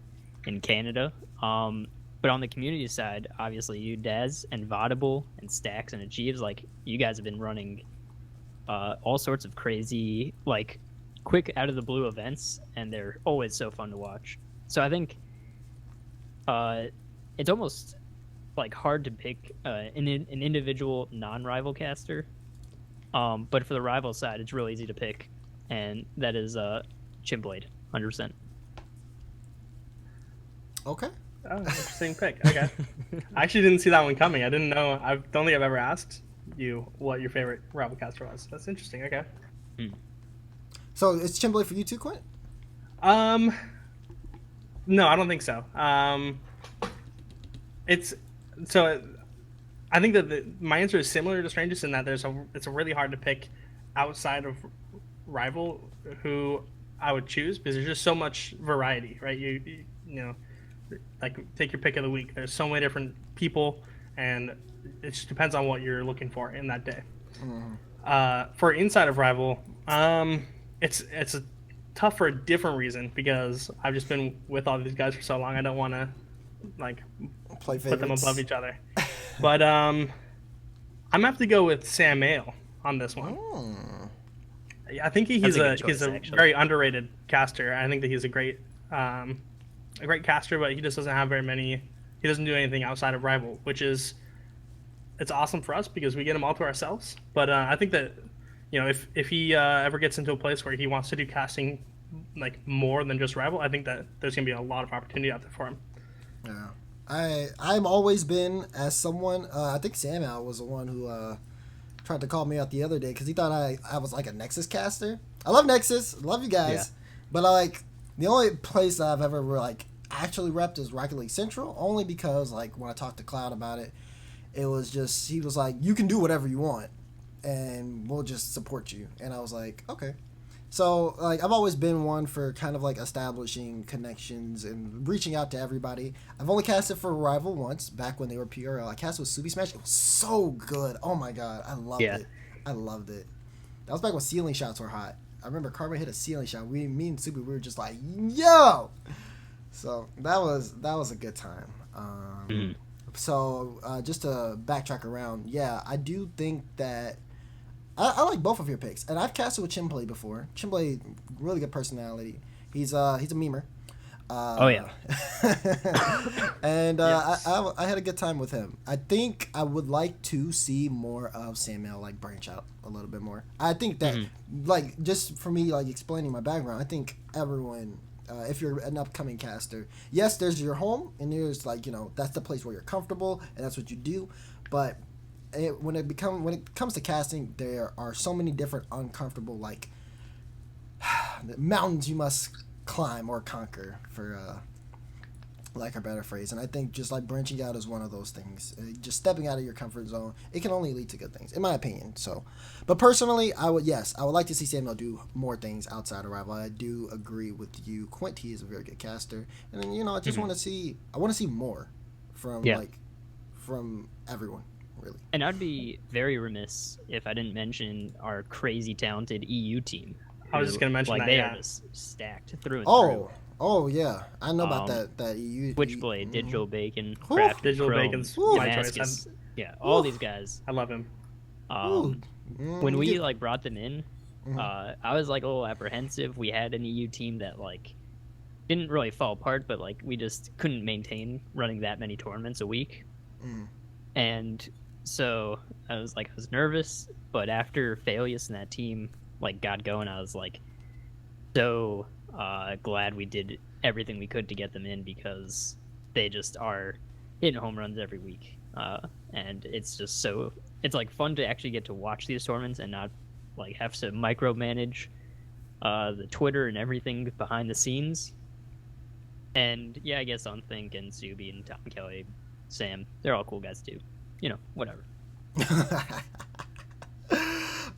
in Canada. But on the community side, obviously you, Daz, and Vaudable, and Stacks, and Achieves, like, you guys have been running all sorts of crazy, like, quick out-of-the-blue events, and they're always so fun to watch. So I think it's almost, like, hard to pick an individual non-rival caster. But for the rival side, it's real easy to pick, and that is Chimblade, 100%. Okay. Oh, interesting pick. Okay. I actually didn't see that one coming. I didn't know. I don't think I've ever asked you what your favorite rival caster was. That's interesting. Okay. So it's Chimblade for you too, Quent? No, I don't think so. It's so I think that my answer is similar to Strangest in that it's really hard to pick outside of rival who I would choose because there's just so much variety, right? You know, like take your pick of the week. There's so many different people, and it just depends on what you're looking for in that day. For inside of rival, it's a tough for a different reason because I've just been with all these guys for so long. I don't want to like Play put them favorites. above each other. But I'm gonna have to go with Sam Mayo on this one. I think he's That's a good he's choice, a actually. very underrated caster. I think that he's a great caster, but he just doesn't have very many. He doesn't do anything outside of rival, which is it's awesome for us because we get him all to ourselves. But I think that if he ever gets into a place where he wants to do casting like more than just rival, I think that there's gonna be a lot of opportunity out there for him. Yeah. I've always been as someone. I think Samuel was the one who tried to call me out the other day because he thought I was like a Nexus caster. I love Nexus, love you guys, Yeah. but I like the only place I've ever like actually repped is Rocket League Central. Only because like when I talked to Cloud about it, it was just he was like, you can do whatever you want, and we'll just support you. And I was like, okay. So, like, I've always been one for kind of, like, establishing connections and reaching out to everybody. I've only casted for Rival once, back when they were PRL. I casted with Subi Smash. It was so good. Oh, my God. I loved Yeah. it. I loved it. That was back when ceiling shots were hot. I remember Carbon hit a ceiling shot. Me and Subi, we were just like, yo! So, that was a good time. So, just to backtrack around, yeah, I do think that I like both of your picks, and I've casted with Chimplay before. Chimplay, really good personality. He's a memer. Oh, yeah. And Yes. I had a good time with him. I think I would like to see more of Samuel like branch out a little bit more. I think that like just for me like explaining my background, I think everyone. If you're an upcoming caster, yes, there's your home, and there's like that's the place where you're comfortable, and that's what you do. But when it comes to casting, there are so many different uncomfortable like mountains you must climb or conquer for like a better phrase. And I think just like branching out is one of those things. Just stepping out of your comfort zone, it can only lead to good things, in my opinion. So, but personally, I would like to see Samuel do more things outside of rival. I do agree with you, Quent. He is a very good caster, and then, I just want to see more from Yeah. from everyone. Really. And I'd be very remiss if I didn't mention our crazy talented EU team. I was just gonna mention like, that, they yeah. are just stacked through and Oh yeah, I know about that EU Switchblade, Digital Bacon, Ooh. Craft, Digital Chrome, Bacon's Ooh. my choice. Damascus. Yeah, all Ooh. these guys. I love him. When we like brought them in, I was like a little apprehensive. We had an EU team that like didn't really fall apart, but like we just couldn't maintain running that many tournaments a week. And so I was nervous, but after Failius and that team like got going, I was like so glad we did everything we could to get them in because they just are hitting home runs every week. And it's like fun to actually get to watch these tournaments and not like have to micromanage the Twitter and everything behind the scenes. And yeah, I guess Unthink and Subi and Tom Kelly, Sam, they're all cool guys too. Whatever.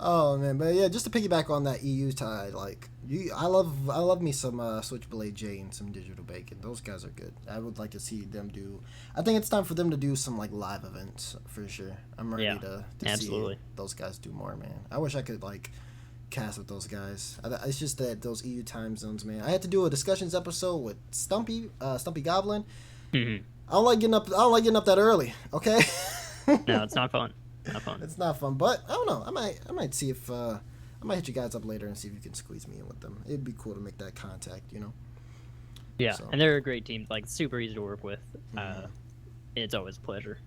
Oh man, but yeah, just to piggyback on that EU tie, like I love me some Switchblade J and some Digital Bacon. Those guys are good. I would like to see them do. I think it's time for them to do some like live events for sure. I'm ready to absolutely. see those guys do more, man. I wish I could like cast with those guys. It's just that those EU time zones, man. I had to do a discussions episode with Stumpy Goblin. Mhm. I don't like getting up that early. Okay. No, it's not fun. Not fun. It's not fun, but I don't know. I might see if I might hit you guys up later and see if you can squeeze me in with them. It'd be cool to make that contact, Yeah, So. and they're a great team. Like super easy to work with. It's always a pleasure.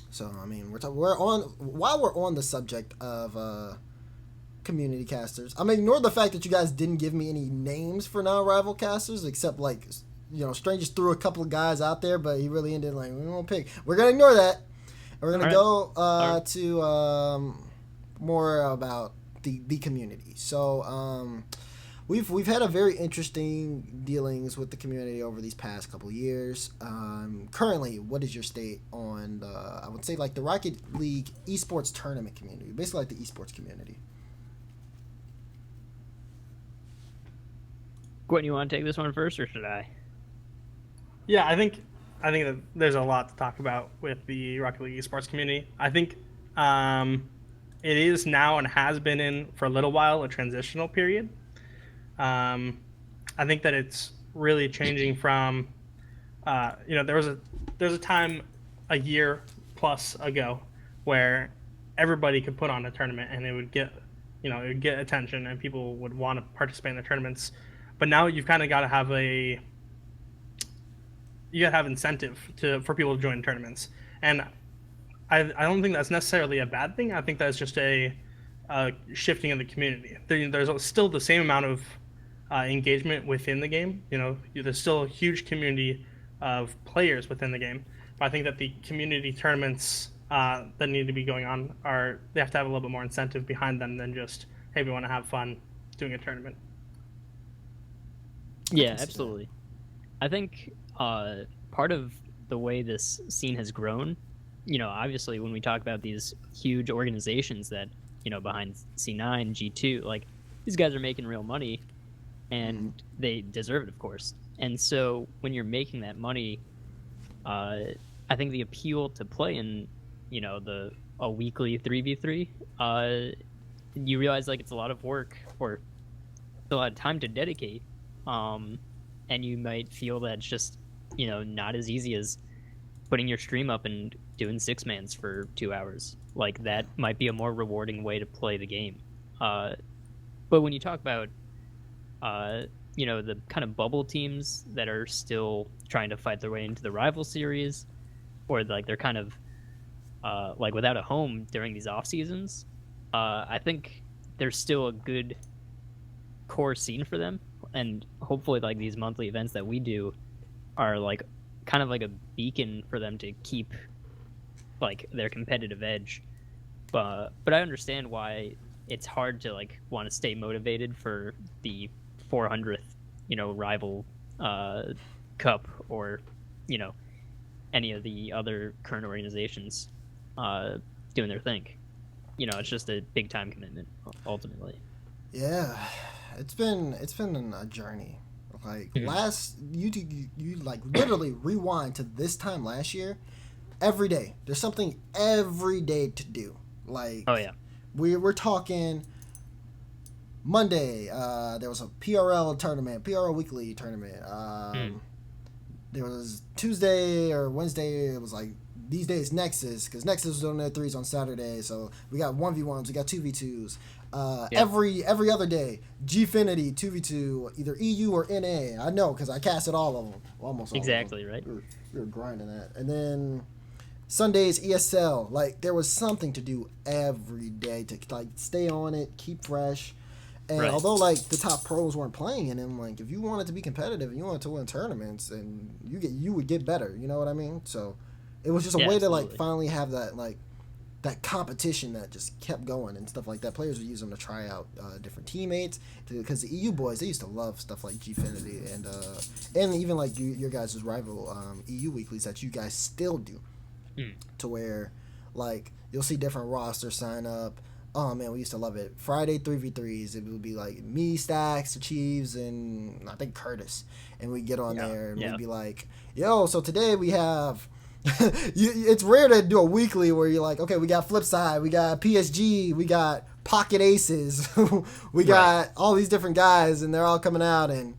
So I mean, while we're on the subject of community casters. I'm gonna ignore the fact that you guys didn't give me any names for non-rival casters, except like Strangest threw a couple of guys out there, but he really ended like we won't pick. We're gonna ignore that. And we're gonna go to more about the community. So we've had a very interesting dealings with the community over these past couple years. Currently, what is your state on the, I would say, like the Rocket League Esports tournament community, basically like the esports community? Quentin, you want to take this one first, or should I? Yeah, I think that there's a lot to talk about with the Rocket League Esports community. I think it is now and has been in for a little while a transitional period. I think that it's really changing from, there's a time a year plus ago where everybody could put on a tournament and it would get, it would get attention and people would want to participate in the tournaments. But now you've kind of got to have incentive for people to join tournaments, and I don't think that's necessarily a bad thing. I think that's just a shifting of the community. There's still the same amount of engagement within the game. There's still a huge community of players within the game, but I think that the community tournaments that need to be going on they have to have a little bit more incentive behind them than just, hey, we want to have fun doing a tournament. Yeah, absolutely. I think part of the way this scene has grown, obviously when we talk about these huge organizations that, behind C9, G2, like these guys are making real money and they deserve it, of course. And so when you're making that money, I think the appeal to play in, a weekly 3v3, you realize like it's a lot of work or a lot of time to dedicate. And you might feel that it's just, not as easy as putting your stream up and doing 6-mans for 2 hours. Like that might be a more rewarding way to play the game. But when you talk about, the kind of bubble teams that are still trying to fight their way into the rival series, or like they're kind of like without a home during these off seasons, I think there's still a good core scene for them. And hopefully like these monthly events that we do are like kind of like a beacon for them to keep like their competitive edge. But I understand why it's hard to like want to stay motivated for the 400th, rival cup or, any of the other current organizations doing their thing. It's just a big time commitment ultimately. Yeah. It's been a journey. Like you like literally rewind to this time last year. Every day there's something every day to do. Like, oh yeah, we're talking Monday. There was a PRL tournament, PRL weekly tournament. There was Tuesday or Wednesday. It was like these days Nexus, because Nexus was doing their 3s on Saturday. So we got 1v1s, we got 2v2s. Every other day, Gfinity 2v2, either EU or NA. I know because I casted all of them, almost all exactly of them. right. We were grinding that, and then Sundays ESL. Like there was something to do every day to like stay on it, keep fresh. And although like the top pros weren't playing in them, like if you wanted to be competitive and you wanted to win tournaments, and you would get better. You know what I mean? So it was just a way absolutely. to like finally have that like that competition that just kept going and stuff like that. Players would use them to try out different teammates, because the EU boys, they used to love stuff like Gfinity and even like your guys' rival EU weeklies that you guys still do, to where like you'll see different rosters sign up. Oh man, we used to love it. Friday 3v3s, it would be like me, Stacks, Achieves, and I think Curtis, and we'd get on there and we'd be like, yo, so today we have it's rare to do a weekly where you're like, okay, we got Flipside, we got PSG, we got Pocket Aces, we got all these different guys, and they're all coming out. And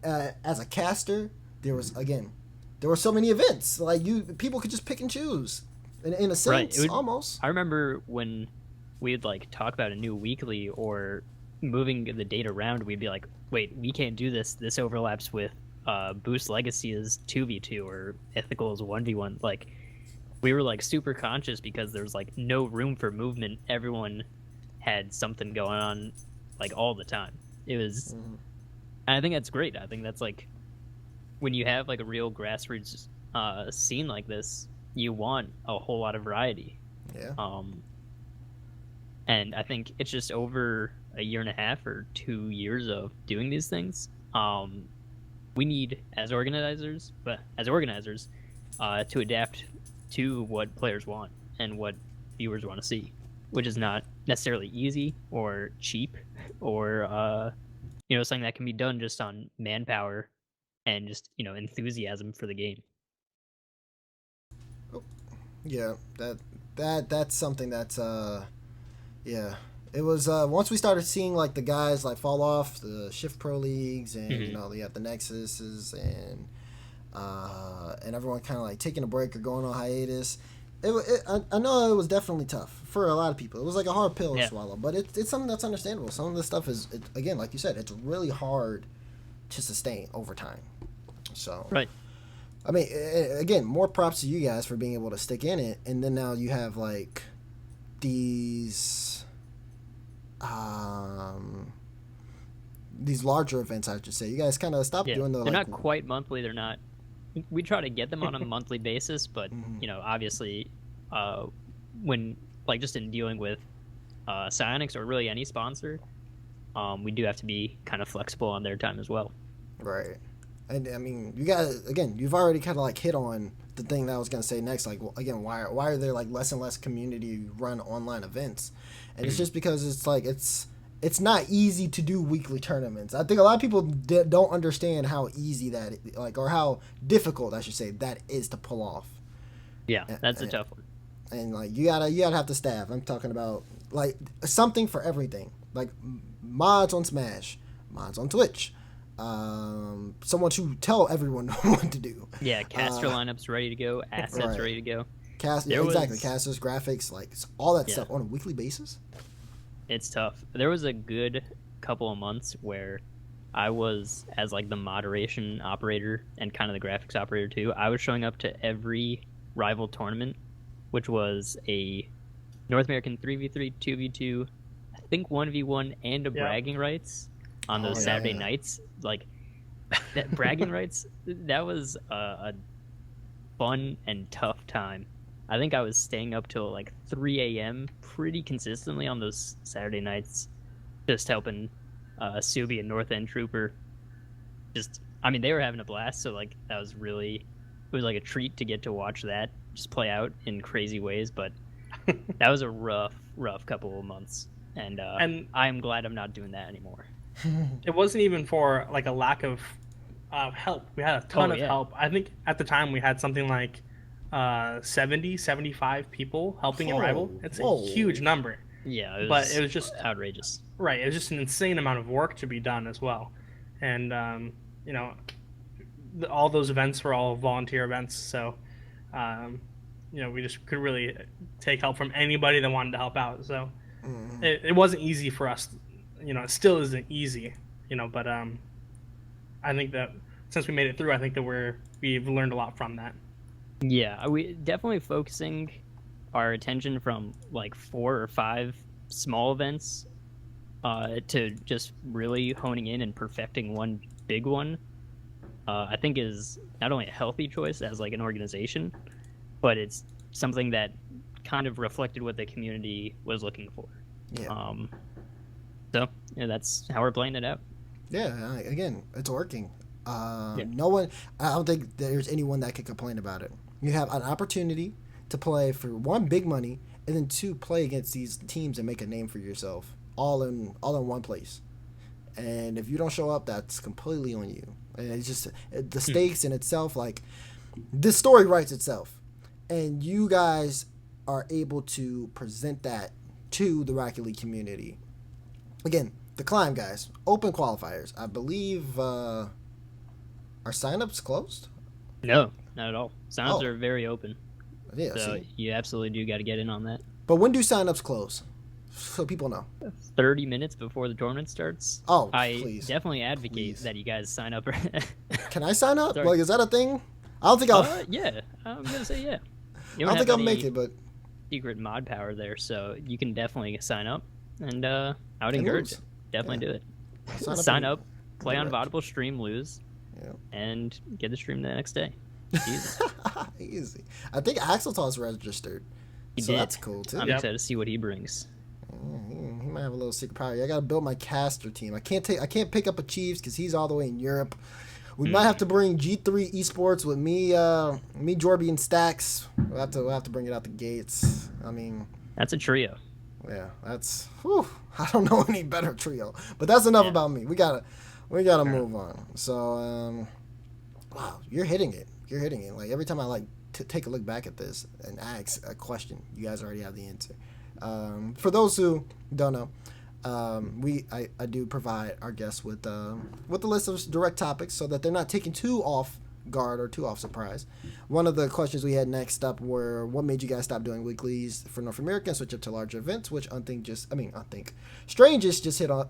as a caster, there were so many events. Like people could just pick and choose, in a sense, almost. I remember when we'd like talk about a new weekly or moving the date around, we'd be like, wait, we can't do this. This overlaps with Boost Legacy is 2v2 or Ethical is 1v1. Like we were like super conscious because there's like no room for movement. Everyone had something going on like all the time. It was, and I think that's great. I think that's like when you have like a real grassroots scene like this, you want a whole lot of variety. Yeah. And I think it's just over a year and a half or 2 years of doing these things, we need as organizers to adapt to what players want and what viewers want to see, which is not necessarily easy or cheap or something that can be done just on manpower and just enthusiasm for the game. Yeah, that's something that's yeah. It was once we started seeing like the guys like fall off the Shift Pro leagues and you have the Nexuses and everyone kind of like taking a break or going on hiatus. I know it was definitely tough for a lot of people. It was like a hard pill to swallow, but it's something that's understandable. Some of this stuff is again, like you said, it's really hard to sustain over time. So right. I mean, again, more props to you guys for being able to stick in it, and then now you have like these larger events. I should say you guys kind of stopped doing the. They're not quite monthly. They're not. We try to get them on a monthly basis, but obviously, when like just in dealing with Psyonix or really any sponsor, we do have to be kind of flexible on their time as well. Right. And I mean, you guys, again, you've already kind of like hit on the thing that I was going to say next. Like, again, why are there like less and less community run online events? And it's just because it's like, it's not easy to do weekly tournaments. I think a lot of people don't understand how easy that, like, or how difficult, I should say, that is to pull off. Yeah, that's a tough one. And like, you gotta have the staff. I'm talking about like something for everything. Like mods on Smash, mods on Twitch. Someone to tell everyone what to do. Yeah, caster lineups ready to go, assets ready to go. Exactly, casters, graphics, like all that stuff on a weekly basis. It's tough. There was a good couple of months where I was, as like the moderation operator and kind of the graphics operator too, I was showing up to every rival tournament, which was a North American 3v3, 2v2, I think 1v1, and a bragging rights on those Saturday nights. Like that bragging rights, that was a fun and tough time. I think I was staying up till like 3 a.m. pretty consistently on those Saturday nights, just helping Subi and North End Trooper. They were having a blast, so like that was really, it was like a treat to get to watch that just play out in crazy ways. But that was a rough couple of months, and I'm glad I'm not doing that anymore. It wasn't even for like a lack of help. We had a ton of help. I think at the time we had something like 75 people helping in Rival. It's a huge number. Yeah, it was just outrageous. Right, it was just an insane amount of work to be done as well. And all those events were all volunteer events, so we just could really take help from anybody that wanted to help out. So it wasn't easy for us. It still isn't easy, but I think that since we made it through, I think that we've learned a lot from that. Yeah, we definitely focusing our attention from like 4 or 5 small events to just really honing in and perfecting one big one. I think is not only a healthy choice as like an organization, but it's something that kind of reflected what the community was looking for. Yeah. So that's how we're playing it out. Yeah, again, it's working. No one, I don't think there's anyone that could complain about it. You have an opportunity to play for 1, big money, and then 2, play against these teams and make a name for yourself, all in one place. And if you don't show up, that's completely on you. And it's just the stakes in itself. Like, this story writes itself, and you guys are able to present that to the Rocket League community. Again, the Climb guys, open qualifiers. I believe are signups closed? No, not at all. Signups are very open. Yeah, so you absolutely do got to get in on that. But when do signups close? So people know. 30 minutes before the tournament starts. Oh, I please. Definitely advocate that you guys sign up. Can I sign up? Sorry. Like, is that a thing? I don't think I'll. Yeah, I'm gonna say yeah. I don't think I'll make it, but secret mod power there, so you can definitely sign up, and I would encourage it. Definitely do it. Sign up, play on Vaudable stream, lose, and get the stream the next day. Easy. Easy. I think Axeltoss registered. He so did. That's cool too. I'm excited to see what he brings. he might have a little secret power. I gotta build my caster team. I can't pick up a Chiefs because he's all the way in Europe. We might have to bring G3 Esports with me, Jorby, and Stacks. We'll have to bring it out the gates. I mean, that's a trio. Yeah, that's. Whew, I don't know any better trio, but that's enough about me. We gotta move on. So, wow, you're hitting it. You're hitting it. Like every time I take a look back at this and ask a question, you guys already have the answer. For those who don't know. I do provide our guests with a list of direct topics so that they're not taken too off guard or too off surprise. One of the questions we had next up were, what made you guys stop doing weeklies for North America and switch up to larger events, which Strangest just hit on.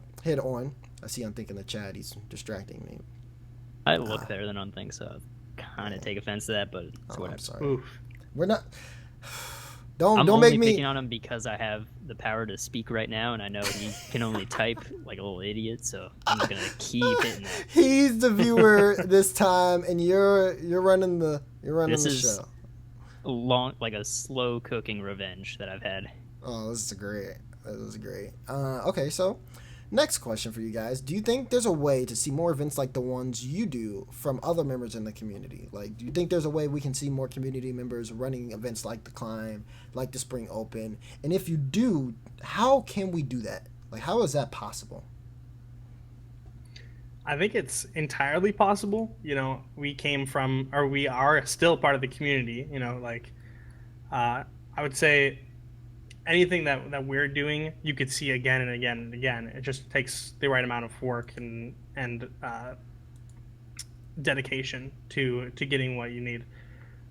I see Unthink in the chat. He's distracting me. I look better than Unthink, so I kind of take offense to that, but it's whatever. I'm sorry. Oof. We're not... I'm don't only make me picking on him because I have the power to speak right now, and I know he can only type like a little idiot. So I'm gonna keep hitting that. He's the viewer this time, and you're running the This the is show. like a slow cooking revenge that I've had. Oh, this is great. This is great. Okay, so next question for you guys: do you think there's a way to see more events like the ones you do from other members in the community? Like, do you think there's a way we can see more community members running events like the Climb, like the Spring Open? And if you do, how can we do that? Like, how is that possible? I think it's entirely possible. You know, we came from, or we are still part of the community. You know, like I would say anything that we're doing, you could see again and again and again. It just takes the right amount of work and dedication to getting what you need.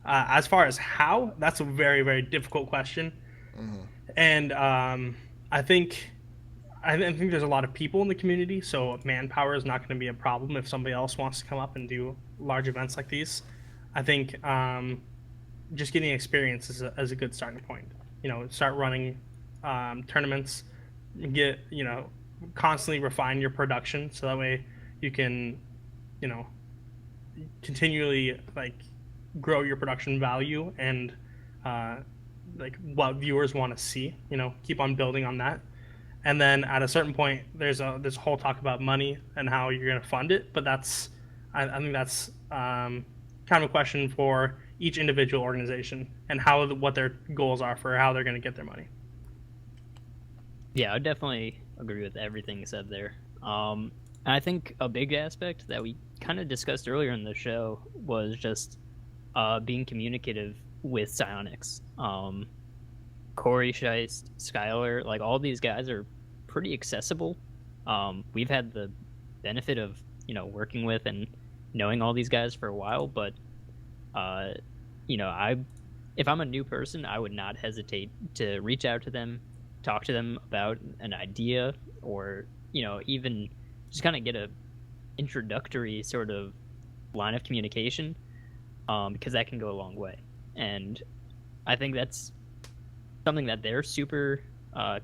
As far as how, that's a very, very difficult question. Mm-hmm. And I think there's a lot of people in the community, so manpower is not going to be a problem if somebody else wants to come up and do large events like these. I think just getting experience is a good starting point. You know, start running tournaments, constantly refine your production, so that way you can, continually grow your production value and what viewers want to see. Keep on building on that, and then at a certain point, there's a whole talk about money and how you're going to fund it. But I think that's kind of a question for each individual organization and what their goals are for how they're going to get their money. Yeah, I definitely agree with everything you said there. And I think a big aspect that we kind of discussed earlier in the show was just being communicative with Psionics. Corey Scheist, Skylar, like all these guys are pretty accessible. We've had the benefit of, working with and knowing all these guys for a while, but if I'm a new person, I would not hesitate to reach out to them, talk to them about an idea, or even just kind of get a introductory sort of line of communication, because that can go a long way. And I think that's something that they're super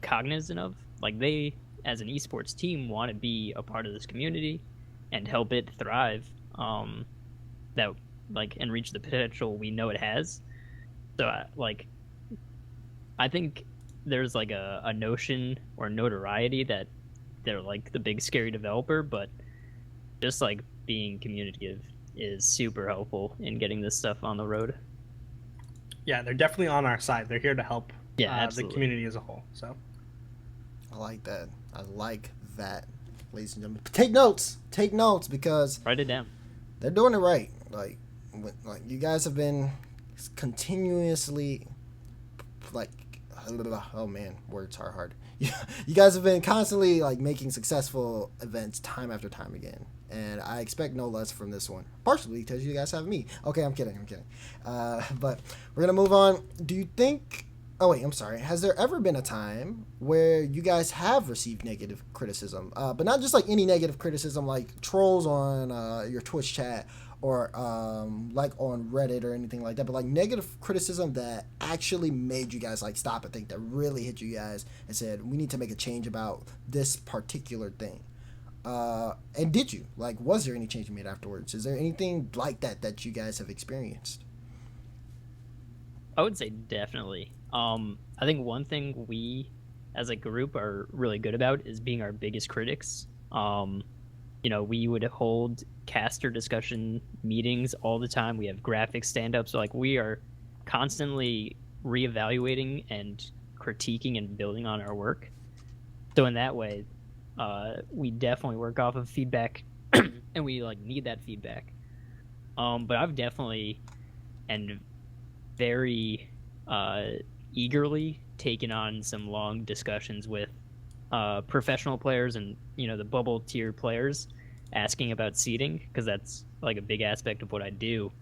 cognizant of. Like, they, as an esports team, want to be a part of this community and help it thrive. And reach the potential we know it has. So, I think there's a notion or notoriety that they're the big scary developer, but just being communicative is super helpful in getting this stuff on the road. Yeah, they're definitely on our side. They're here to help the community as a whole. So, I like that. Ladies and gentlemen. Take notes, because write it down. They're doing it right. You guys have been continuously oh man, words are hard. You guys have been constantly making successful events time after time again, and I expect no less from this one. Partially because you guys have me. Okay, I'm kidding. But we're gonna move on. Do you think? Oh wait, I'm sorry. Has there ever been a time where you guys have received negative criticism, but not just any negative criticism, like trolls on your Twitch chat or on Reddit or anything like that, but negative criticism that actually made you guys stop and think, that really hit you guys and said, we need to make a change about this particular thing? And did you? Was there any change you made afterwards? Is there anything like that you guys have experienced? I would say definitely. I think one thing we as a group are really good about is being our biggest critics. We would hold caster discussion meetings all the time. We have graphic stand-ups. So, like, we are constantly reevaluating and critiquing and building on our work. So in that way, we definitely work off of feedback, and we need that feedback. But I've definitely and very eagerly taken on some long discussions with professional players and the bubble tier players, asking about seeding, because that's a big aspect of what I do,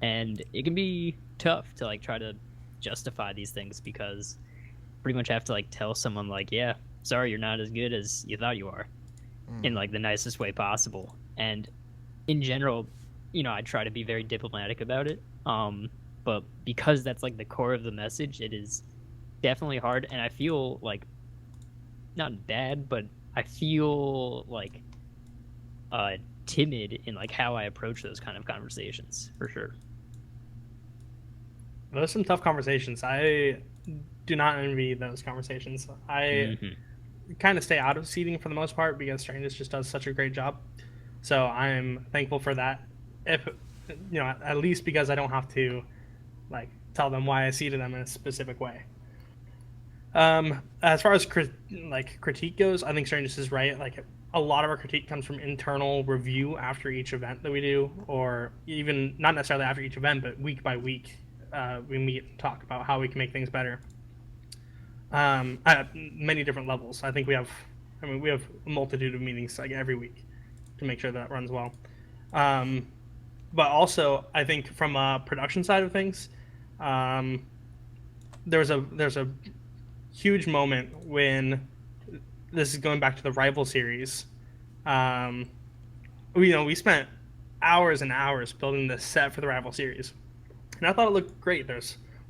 and it can be tough to try to justify these things, because pretty much have to tell someone yeah, sorry, you're not as good as you thought you are, in the nicest way possible. And in general, I try to be very diplomatic about it, but because that's the core of the message, it is definitely hard, and I feel not bad, but I feel timid in how I approach those kind of conversations, for sure. Those are some tough conversations. I do not envy those conversations. I kind of stay out of seating for the most part, because Strangest just does such a great job. So I'm thankful for that. If at least because I don't have to tell them why I seated them in a specific way. As far as critique goes, I think Strangest is right. A lot of our critique comes from internal review after each event that we do, or even not necessarily after each event, but week by week. We meet and talk about how we can make things better. At many different levels. I think we have a multitude of meetings every week to make sure that runs well. But also, I think from a production side of things, there's a huge moment when, this is going back to the Rival series. We spent hours and hours building this set for the Rival series, and I thought it looked great.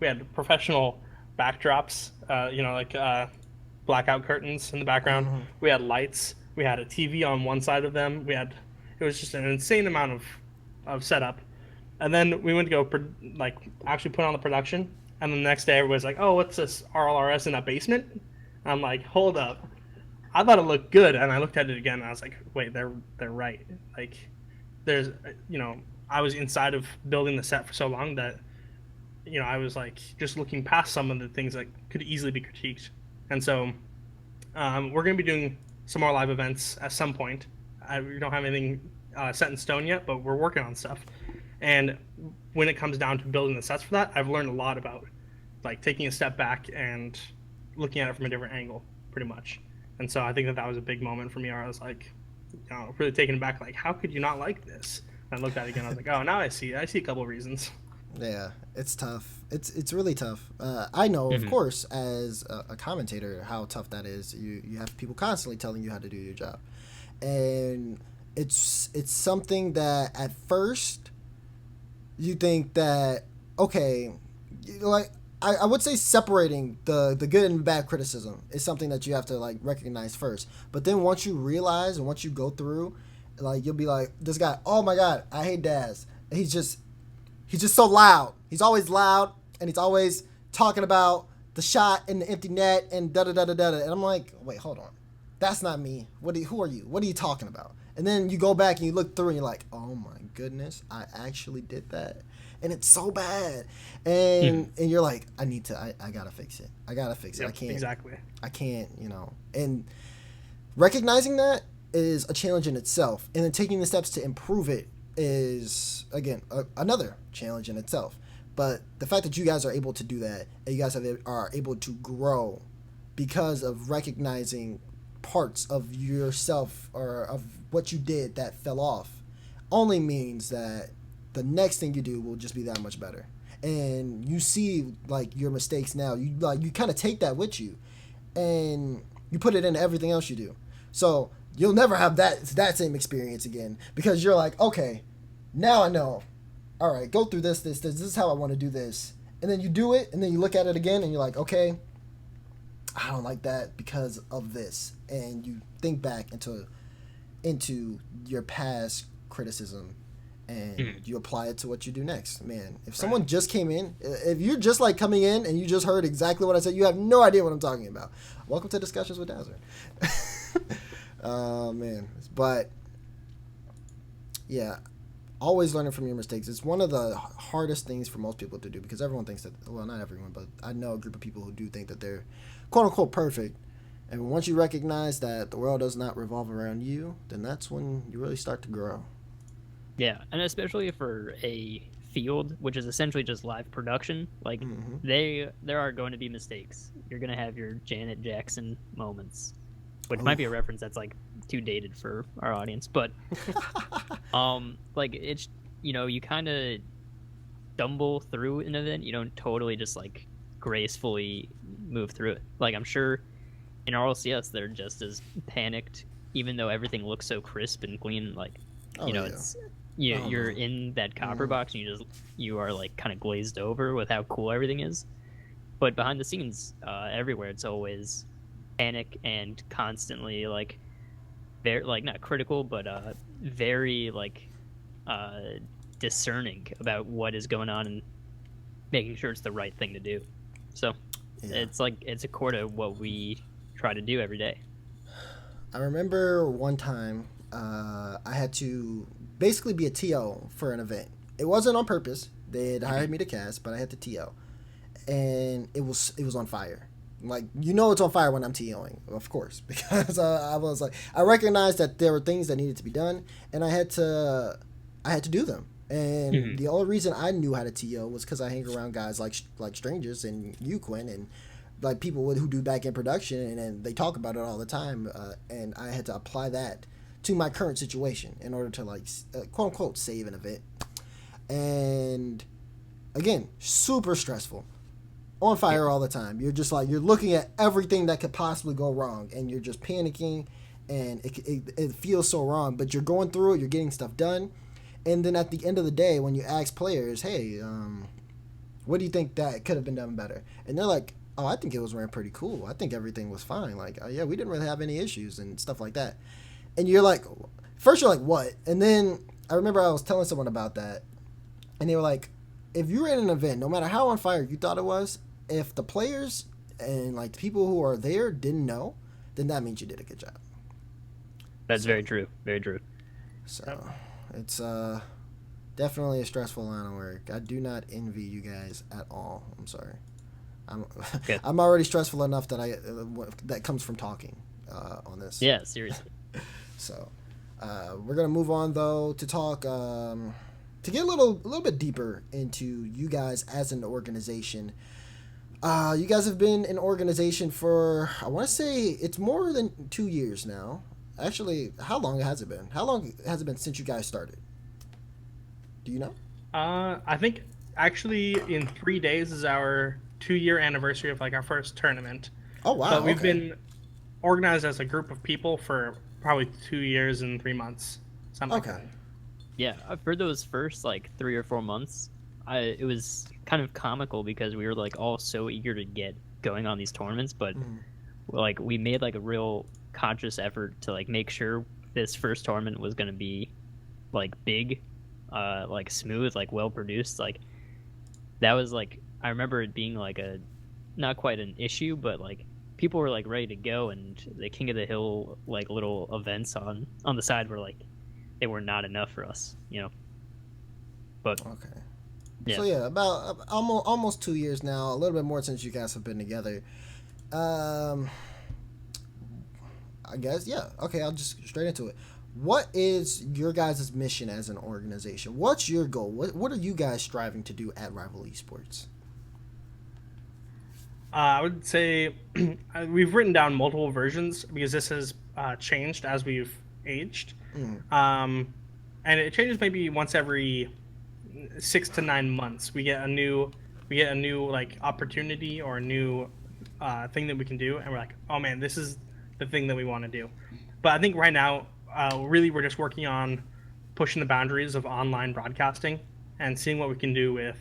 We had professional backdrops, blackout curtains in the background. Mm-hmm. We had lights. We had a TV on one side of them. It was just an insane amount of setup. And then we went to go actually put on the production. And the next day everybody's like, "Oh, what's this RLRS in a basement?" And I'm like, "Hold up. I thought it looked good." And I looked at it again and I was like, "Wait, they're right." There's, I was inside of building the set for so long that, I was just looking past some of the things that could easily be critiqued. And so we're going to be doing some more live events at some point. We don't have anything set in stone yet, but we're working on stuff. And when it comes down to building the sets for that, I've learned a lot about taking a step back and looking at it from a different angle, pretty much. And so I think that was a big moment for me, where I was really taken aback, how could you not like this? And I looked at it again, I was like, oh, now I see a couple of reasons. Yeah, it's tough. It's really tough. I know, of course, as a commentator, how tough that is. You have people constantly telling you how to do your job, and it's something that at first you think that, okay, I would say separating the good and bad criticism is something that you have to recognize first. But then once you realize and once you go through, you'll be like, this guy, oh my God, I hate Daz. He's just so loud. He's always loud, and he's always talking about the shot in the empty net and da-da-da-da-da. And I'm like, wait, hold on. That's not me. Who are you? What are you talking about? And then you go back and you look through and you're like, oh my goodness, I actually did that. And it's so bad. And you're like, I gotta fix it. I gotta fix it. Yep, I can't. Exactly. I can't, And recognizing that is a challenge in itself. And then taking the steps to improve it is, again, another challenge in itself. But the fact that you guys are able to do that, and you guys are able to grow because of recognizing parts of yourself or of what you did that fell off, only means that the next thing you do will just be that much better. And you see your mistakes now. You kind of take that with you, and you put it into everything else you do. So you'll never have that same experience again, because you're like, okay, now I know. All right, go through this. This is how I want to do this. And then you do it, and then you look at it again, and you're like, okay, I don't like that because of this. And you think back into your past criticism, and you apply it to what you do next. Man, if someone just came in, if you're just like coming in and you just heard exactly what I said, you have no idea what I'm talking about. Welcome to Discussions with Dazerin. Man, but yeah, always learning from your mistakes. It's one of the hardest things for most people to do, because everyone thinks that, well, not everyone, but I know a group of people who do think that they're quote unquote perfect. And once you recognize that the world does not revolve around you, then that's when you really start to grow. Yeah, and especially for a field which is essentially just live production, like there are going to be mistakes. You're going to have your Janet Jackson moments, which might be a reference that's like too dated for our audience, but like it's, you know, you kind of stumble through an event. You don't totally just like gracefully move through it. Like I'm sure in RLCS they're just as panicked, even though everything looks so crisp and clean. Like it's you're in that copper box and you are like kind of glazed over with how cool everything is. But behind the scenes, everywhere it's always panic and constantly like very like not critical, but very like discerning about what is going on and making sure it's the right thing to do. So it's like it's a core to what we try to do every day. I remember one time I had to basically be a TO for an event. It wasn't on purpose. They had hired me to cast, but I had to TO, and it was on fire. Like, you know, it's on fire when I'm TOing, of course, because I was like, I recognized that there were things that needed to be done, and I had to do them. And the only reason I knew how to TO was because I hang around guys like Strangest and you, Quent, and like people who do back end production, and they talk about it all the time. And I had to apply that to my current situation in order to like quote unquote save an event. And again, super stressful, on fire all the time. You're just like, you're looking at everything that could possibly go wrong, and you're just panicking, and it feels so wrong, but you're going through it, you're getting stuff done. And then at the end of the day, when you ask players, hey, what do you think that could have been done better? And they're like, oh, I think it was ran pretty cool. I think everything was fine. Like, yeah, we didn't really have any issues and stuff like that. And you're like, first you're like, what? And then I remember I was telling someone about that, and they were like, if you were in an event, no matter how on fire you thought it was, if the players and like the people who are there didn't know, then that means you did a good job. That's very true. Very true. So it's definitely a stressful line of work. I do not envy you guys at all. I'm sorry. I'm already stressful enough that that comes from talking on this. Yeah, seriously. So we're gonna move on though to talk to get a little bit deeper into you guys as an organization. You guys have been an organization for, I want to say it's more than 2 years now. Actually, how long has it been? How long has it been since you guys started? Do you know? I think actually in 3 days is our 2-year anniversary of like our first tournament. Oh wow! But we've been organized as a group of people for probably 2 years and 3 months. Something like that. Yeah, for those first like 3 or 4 months, it was kind of comical because we were like all so eager to get going on these tournaments, but like we made like a real conscious effort to like make sure this first tournament was going to be like big, like smooth, like well produced. Like that was like, I remember it being like a not quite an issue, but like people were like ready to go, and the King of the Hill like little events on the side were like, they were not enough for us, you know. But okay. Yeah. So yeah, about almost 2 years now, a little bit more since you guys have been together. I guess, yeah. Okay, I'll just straight into it. What is your guys' mission as an organization? What's your goal? What are you guys striving to do at Rival Esports? I would say we've written down multiple versions because this has changed as we've aged. And it changes maybe once every 6 to 9 months. We get a new like opportunity or a new thing that we can do, and we're like, oh man, this is the thing that we want to do. But I think right now, really, we're just working on pushing the boundaries of online broadcasting and seeing what we can do with,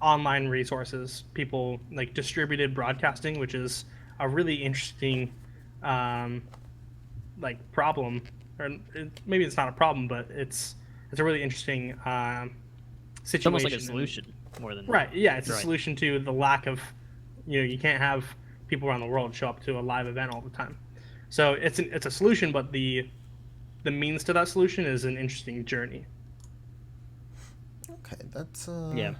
online resources, people like distributed broadcasting, which is a really interesting, like problem, or maybe it's not a problem, but it's it's a really interesting situation. It's almost like a solution more than right. Yeah, it's a right. solution to the lack of, you can't have people around the world show up to a live event all the time. So it's a solution, but the means to that solution is an interesting journey. Okay, that's Yeah.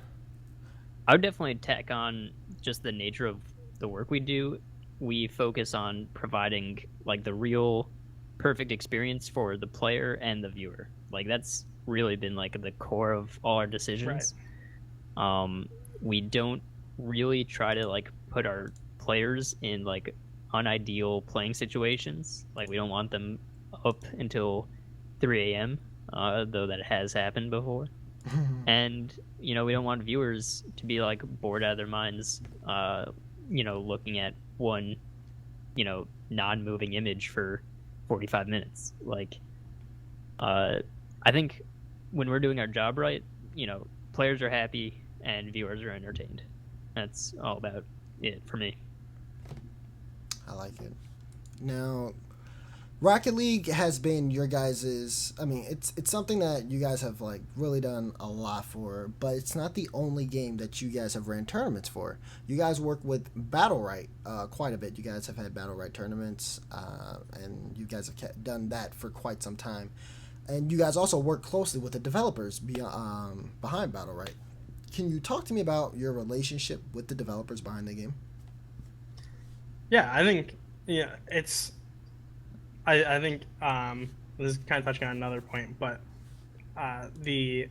I would definitely tack on just the nature of the work we do. We focus on providing like the real perfect experience for the player and the viewer. Like that's really been like the core of all our decisions. We don't really try to like put our players in like unideal playing situations. Like we don't want them up until 3 a.m. Though that has happened before. And we don't want viewers to be like bored out of their minds looking at one non-moving image for 45 minutes. Like I think when we're doing our job right, players are happy and viewers are entertained. That's all about it for me. I like it. Now, Rocket League has been your guys's. I mean, it's something that you guys have like really done a lot for, but it's not the only game that you guys have ran tournaments for. You guys work with Battle.right quite a bit. You guys have had Battle.right tournaments, and you guys have done that for quite some time. And you guys also work closely with the developers behind Battle.right. Can you talk to me about your relationship with the developers behind the game? Yeah, I think I think this is kind of touching on another point, but the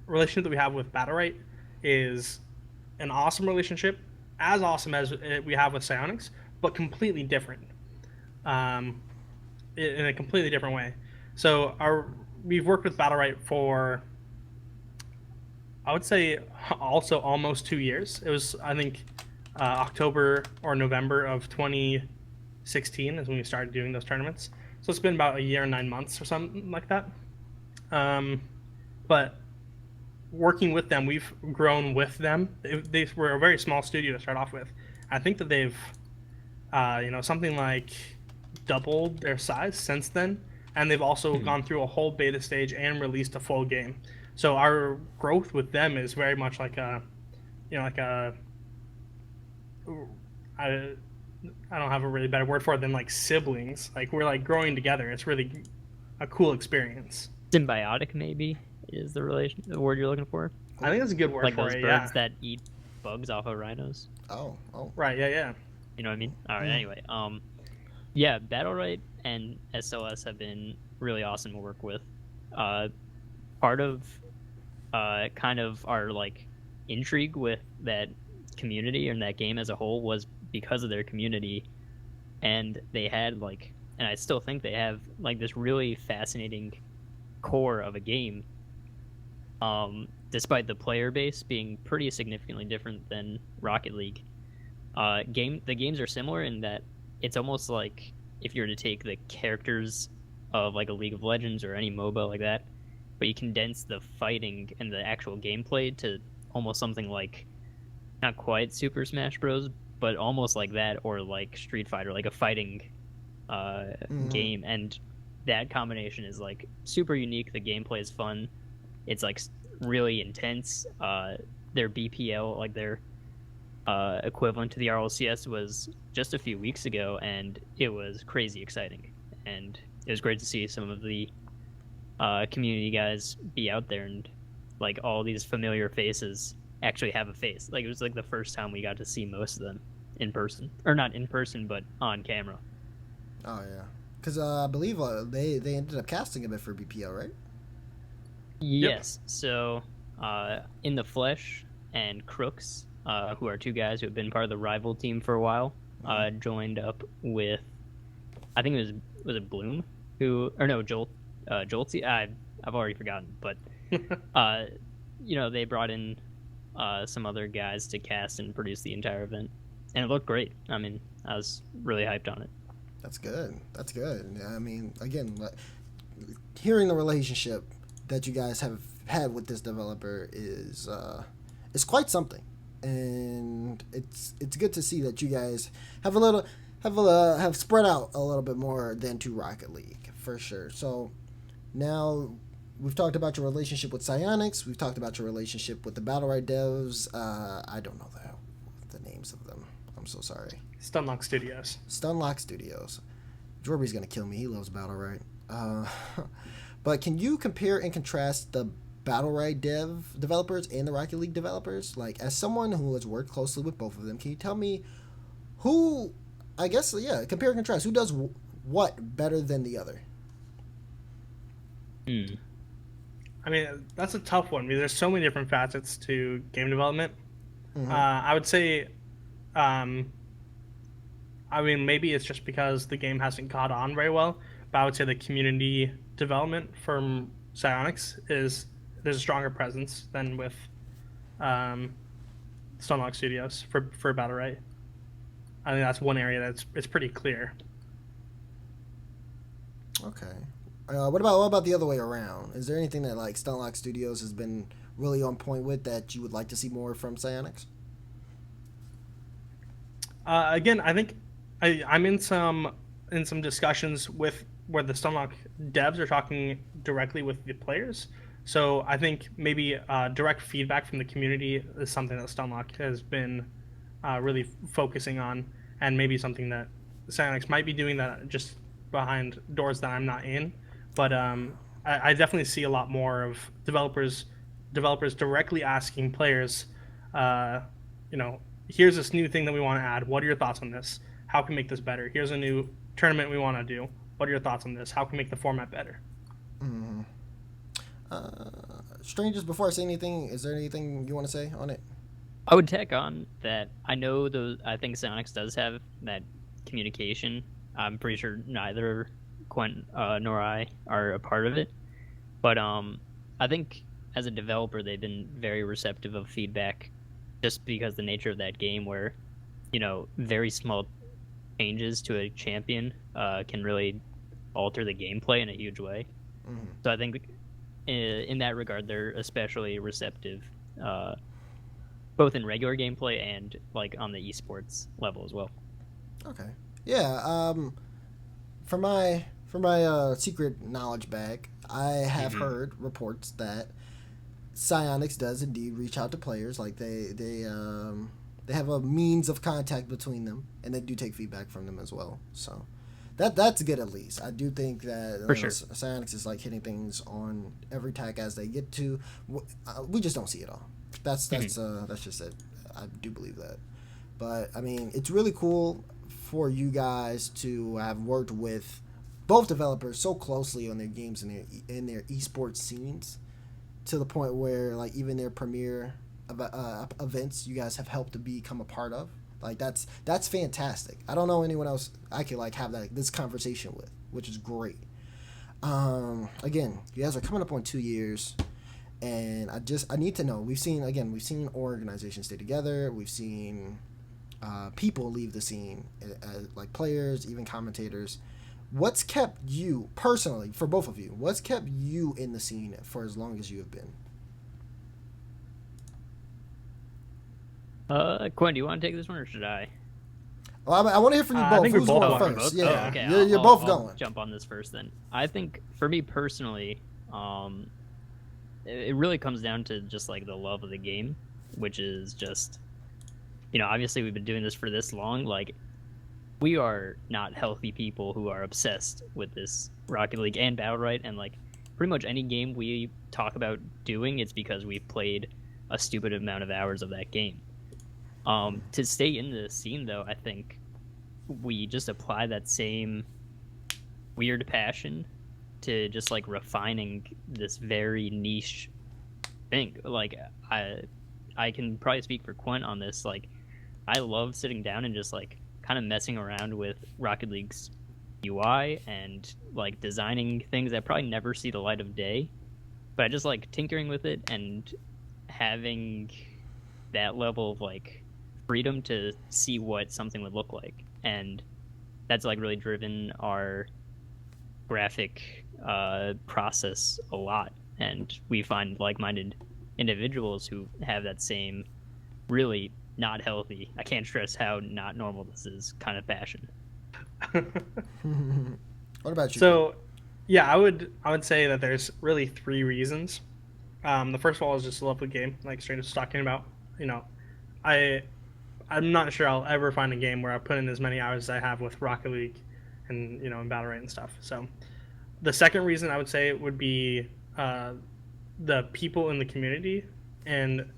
relationship that we have with Battle.right is an awesome relationship, as awesome as we have with Psionics, but completely different, in a completely different way. So we've worked with Battle.right for, I would say, also almost 2 years. It was, I think, October or November of 2016 is when we started doing those tournaments. So it's been about a year and 9 months or something like that. But working with them, we've grown with them. They were a very small studio to start off with. I think that they've, something like doubled their size since then. And they've also gone through a whole beta stage and released a full game. So our growth with them is very much like I don't have a really better word for it than like siblings. Like we're like growing together. It's really a cool experience. Symbiotic maybe is the word you're looking for. I think that's a good word like for those it. birds that eat bugs off of rhinos. Oh. Right. Yeah. You know what I mean? All right. Anyway, yeah, Battle.right and SLS have been really awesome to work with. Part of kind of our like intrigue with that community and that game as a whole was because of their community, and they had like, and I still think they have like this really fascinating core of a game, despite the player base being pretty significantly different than Rocket League. The games are similar in that it's almost like if you were to take the characters of like a League of Legends or any MOBA like that, but you condense the fighting and the actual gameplay to almost something like, not quite Super Smash Bros, but almost like that, or like Street Fighter, like a fighting game. And that combination is like super unique. The gameplay is fun. It's like really intense. Their BPL, like their equivalent to the RLCS, was just a few weeks ago, and it was crazy exciting. And it was great to see some of the community guys be out there, and like all these familiar faces actually have a face. Like it was like the first time we got to see most of them in person, or not in person, but on camera. Oh yeah, because I believe they ended up casting a bit for BPL, right? Yes. Yep. So In the Flesh and Crooks, who are two guys who have been part of the rival team for a while, joined up with, I think was it Bloom, Jolty. I've already forgotten, but they brought in some other guys to cast and produce the entire event, and it looked great. I mean, I was really hyped on it. That's good. I mean, again, hearing the relationship that you guys have had with this developer is quite something, and it's good to see that you guys have spread out a little bit more than to Rocket League for sure. So now, we've talked about your relationship with Psyonix. We've talked about your relationship with the Battle Right devs. I don't know the names of them. I'm so sorry. Stunlock Studios. Stunlock Studios. Jorby's gonna kill me. He loves Battle Right. But can you compare and contrast the Battle Right developers and the Rocket League developers? Like, as someone who has worked closely with both of them, can you tell me who? I guess compare and contrast. Who does what better than the other? I mean, that's a tough one because there's so many different facets to game development. I would say, I mean, maybe it's just because the game hasn't caught on very well, but I would say the community development from Psyonix there's a stronger presence than with Stunlock Studios for Battle Right. I think that's one area it's pretty clear. Okay. What about the other way around? Is there anything that like Stunlock Studios has been really on point with that you would like to see more from Psyonix? Again, I think I'm in some discussions with where the Stunlock devs are talking directly with the players. So I think maybe direct feedback from the community is something that Stunlock has been really focusing on, and maybe something that Psyonix might be doing that just behind doors that I'm not in. But I definitely see a lot more of developers directly asking players, here's this new thing that we want to add. What are your thoughts on this? How can we make this better? Here's a new tournament we want to do. What are your thoughts on this? How can we make the format better? Mm-hmm. Strangers, before I say anything, is there anything you want to say on it? I would tack on that I think Psyonix does have that communication. I'm pretty sure neither Quent nor I are a part of it. But I think as a developer, they've been very receptive of feedback just because the nature of that game where, very small changes to a champion can really alter the gameplay in a huge way. Mm-hmm. So I think in that regard, they're especially receptive, both in regular gameplay and like on the esports level as well. Okay. Yeah. For my secret knowledge bag, I have heard reports that Psyonix does indeed reach out to players. Like they have a means of contact between them, and they do take feedback from them as well. So that's good at least. I do think that for sure. Psyonix is like hitting things on every tack as they get to. We just don't see it all. That's just it. I do believe that. But I mean, it's really cool for you guys to have worked with both developers so closely on their games and in their esports scenes, to the point where like even their premiere events you guys have helped to become a part of. Like that's fantastic. I don't know anyone else I could like have this conversation with, which is great. Again, you guys are coming up on 2 years, and I need to know. We've seen organizations stay together. We've seen people leave the scene, like players, even commentators. What's kept you personally, for both of you? What's kept you in the scene for as long as you have been? Quinn, do you want to take this one or should I? Well, I want to hear from you both. I think we're Who's both going going. first? Both? Yeah, Oh, okay. you're I'll both going. Jump on this first then. I think for me personally, it really comes down to just like the love of the game, which is just, obviously we've been doing this for this long. Like, we are not healthy people who are obsessed with this Rocket League and Battle Right, and like pretty much any game we talk about doing, it's because we've played a stupid amount of hours of that game. To stay in the scene, though, I think we just apply that same weird passion to just like refining this very niche thing. Like I can probably speak for Quent on this. Like, I love sitting down and just like kind of messing around with Rocket League's UI and like designing things that probably never see the light of day, but I just like tinkering with it and having that level of like freedom to see what something would look like. And that's like really driven our graphic process a lot, and we find like-minded individuals who have that same really not healthy, I can't stress how not normal this is, kind of passion. What about you? So Yeah, I would say that there's really three reasons. The first of all is just a lovely game, like Strangest was talking about. You know, I I'm not sure I'll ever find a game where I put in as many hours as I have with Rocket League, and in Valorant and stuff. So the second reason I would say would be uh, the people in the community, and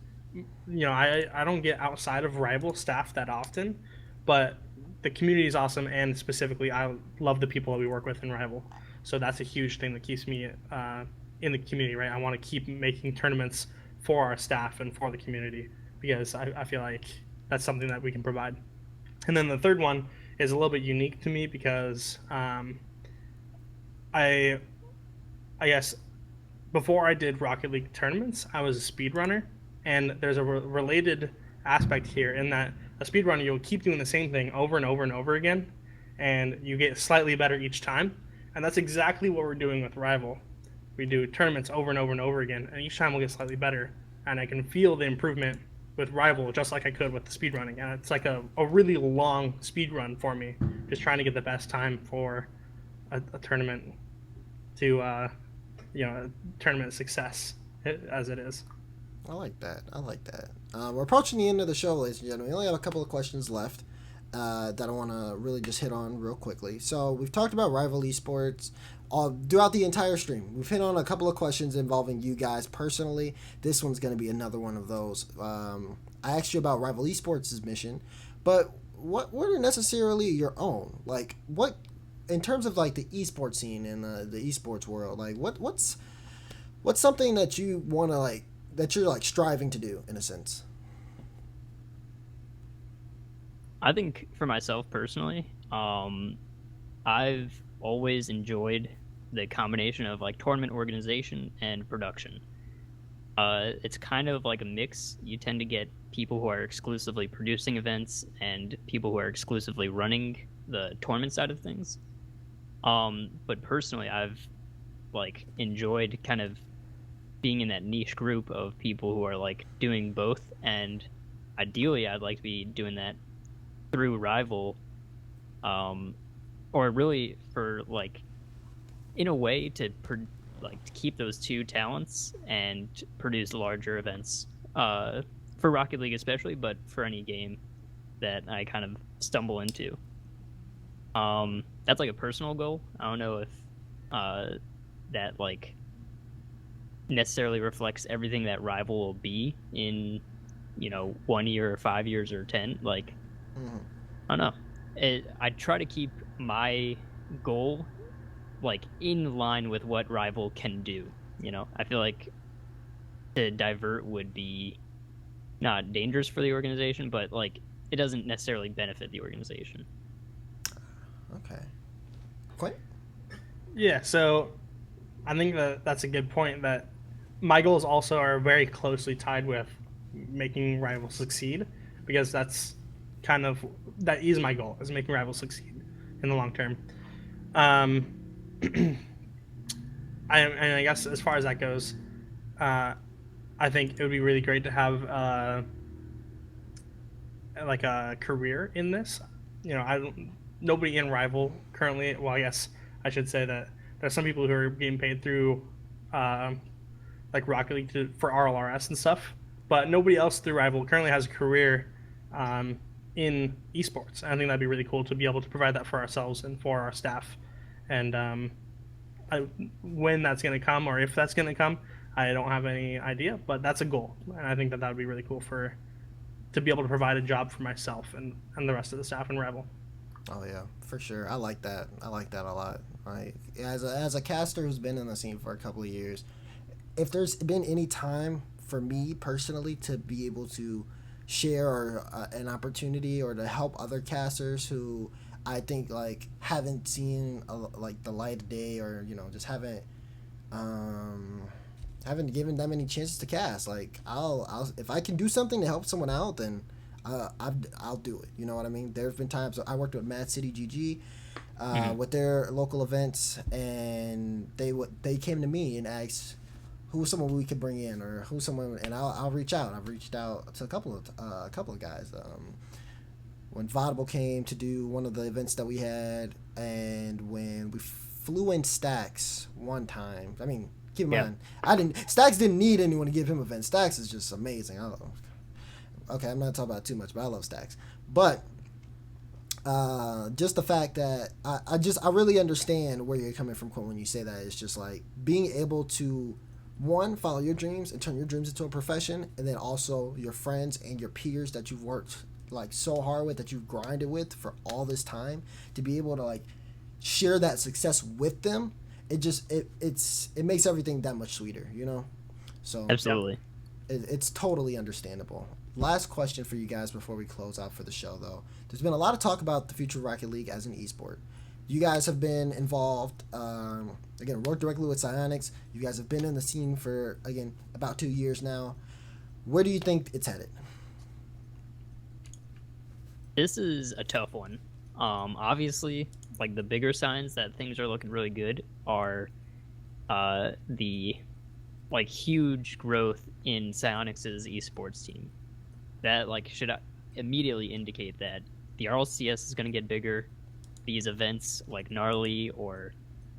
I don't get outside of rival staff that often, but the community is awesome, and specifically I love the people that we work with in rival. So that's a huge thing that keeps me in the community, right? I want to keep making tournaments for our staff and for the community because I feel like that's something that we can provide. And then the third one is a little bit unique to me because I I guess before I did Rocket League tournaments, I was a speedrunner, and there's a related aspect here in that a speedrunner you'll keep doing the same thing over and over and over again, and you get slightly better each time, and that's exactly what we're doing with Rival. We do tournaments over and over and over again, and each time we'll get slightly better, and I can feel the improvement with Rival just like I could with the speedrunning, and it's like a really long speedrun for me, just trying to get the best time for a tournament to tournament success as it is. I like that. I like that. We're approaching the end of the show, ladies and gentlemen. We only have a couple of questions left that I want to really just hit on real quickly. So we've talked about Rival Esports throughout the entire stream. We've hit on a couple of questions involving you guys personally. This one's going to be another one of those. I asked you about Rival Esports' mission, but what are necessarily your own? Like, what, in terms of like the esports scene and the esports world, like what's something that you want to like that you're like striving to do in a sense? I think for myself personally, I've always enjoyed the combination of like tournament organization and production. It's kind of like a mix. You tend to get people who are exclusively producing events and people who are exclusively running the tournament side of things. But personally, I've like enjoyed kind of being in that niche group of people who are like doing both, and ideally, I'd like to be doing that through Rival, or really for like in a way to like to keep those two talents and produce larger events for Rocket League especially, but for any game that I kind of stumble into. That's like a personal goal. I don't know if that like necessarily reflects everything that Rival will be in 1 year or 5 years or 10. Like, I don't know. I try to keep my goal like in line with what Rival can do. I feel like to divert would be not dangerous for the organization, but like it doesn't necessarily benefit the organization. Okay. Quite. Yeah, so I think that's a good point. That my goals also are very closely tied with making Rival succeed, because that's that is my goal, is making Rival succeed in the long term. I guess as far as that goes, I think it would be really great to have like a career in this. Nobody in Rival currently. Well, I guess I should say that there's some people who are getting paid through like Rocket League for RLRS and stuff, but nobody else through Rival currently has a career in esports. I think that'd be really cool to be able to provide that for ourselves and for our staff. And when that's going to come, or if that's going to come, I don't have any idea, but that's a goal, and I think that would be really cool to be able to provide a job for myself and the rest of the staff in Rival. Oh yeah, for sure. I like that. I like that a lot. Right. As a caster who's been in the scene for a couple of years, if there's been any time for me personally to be able to share or an opportunity or to help other casters who I think like haven't seen like the light of day, or just haven't given them any chances to cast, like I'll if I can do something to help someone out, then I'll do it. You know what I mean? There's been times I worked with Mad City GG with their local events, and they came to me and asked who's someone we could bring in, or who's someone, and I'll reach out. I've reached out to a couple of guys. When Vaudable came to do one of the events that we had, and when we flew in Stacks one time. I mean, keep in mind, Stacks didn't need anyone to give him events. Stacks is just amazing. I don't know. Okay, I'm not talking about it too much, but I love Stacks. But just the fact that I really understand where you're coming from, Quinn, when you say that. It's just like being able to, one, follow your dreams and turn your dreams into a profession, and then also your friends and your peers that you've worked like so hard with, that you've grinded with for all this time, to be able to like share that success with them. It just it makes everything that much sweeter, you know. So Absolutely. It's totally understandable. Last question for you guys before we close out for the show, though. There's been a lot of talk about the future of Rocket League as an esport. You guys have been involved, again, worked directly with Psyonix. You guys have been in the scene for, again, about 2 years now. Where do you think it's headed? This is a tough one. Obviously, like the bigger signs that things are looking really good are the like huge growth in Psyonix's esports team. That like should immediately indicate that the RLCS is going to get bigger. These events like Gnarly or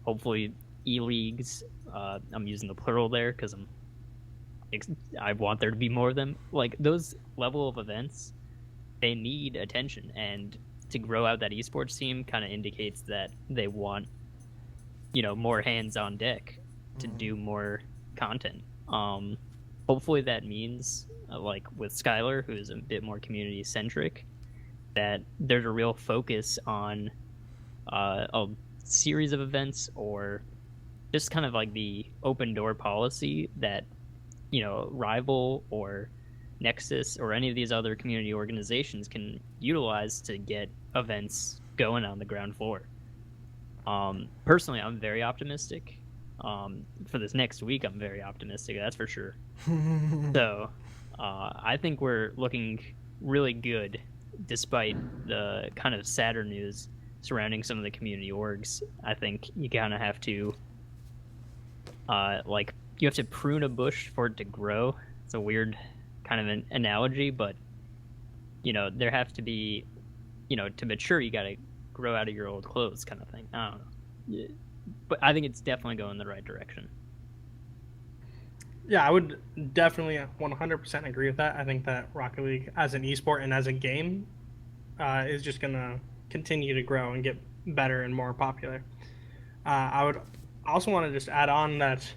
hopefully E-Leagues, I'm using the plural there because I want there to be more of them. Like those level of events, they need attention, and to grow out that esports team kind of indicates that they want, more hands on deck to do more content. Hopefully that means, like with Skylar, who is a bit more community centric, that there's a real focus on a series of events, or just kind of like the open door policy that, Rival or Nexus or any of these other community organizations can utilize to get events going on the ground floor. Personally, I'm very optimistic. For this next week, I'm very optimistic, that's for sure. So I think we're looking really good, despite the kind of sadder news surrounding some of the community orgs. I think you kind of have to, you have to prune a bush for it to grow. It's a weird kind of an analogy, but, there have to be, to mature, you got to grow out of your old clothes kind of thing. I don't know. But I think it's definitely going in the right direction. Yeah, I would definitely 100% agree with that. I think that Rocket League as an esport and as a game is just going to continue to grow and get better and more popular. I would also want to just add on that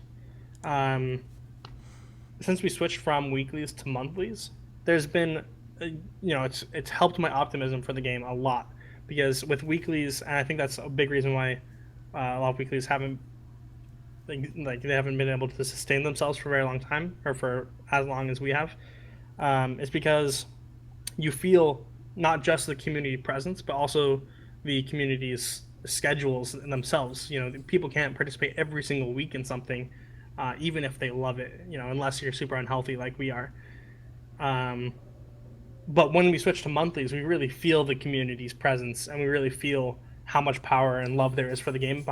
since we switched from weeklies to monthlies, there's been, it's helped my optimism for the game a lot. Because with weeklies, and I think that's a big reason why a lot of weeklies haven't, they haven't been able to sustain themselves for a very long time, or for as long as we have. It's because you feel not just the community presence, but also the community's schedules themselves. People can't participate every single week in something, even if they love it, unless you're super unhealthy like we are. But when we switch to monthlies, we really feel the community's presence, and we really feel how much power and love there is for the game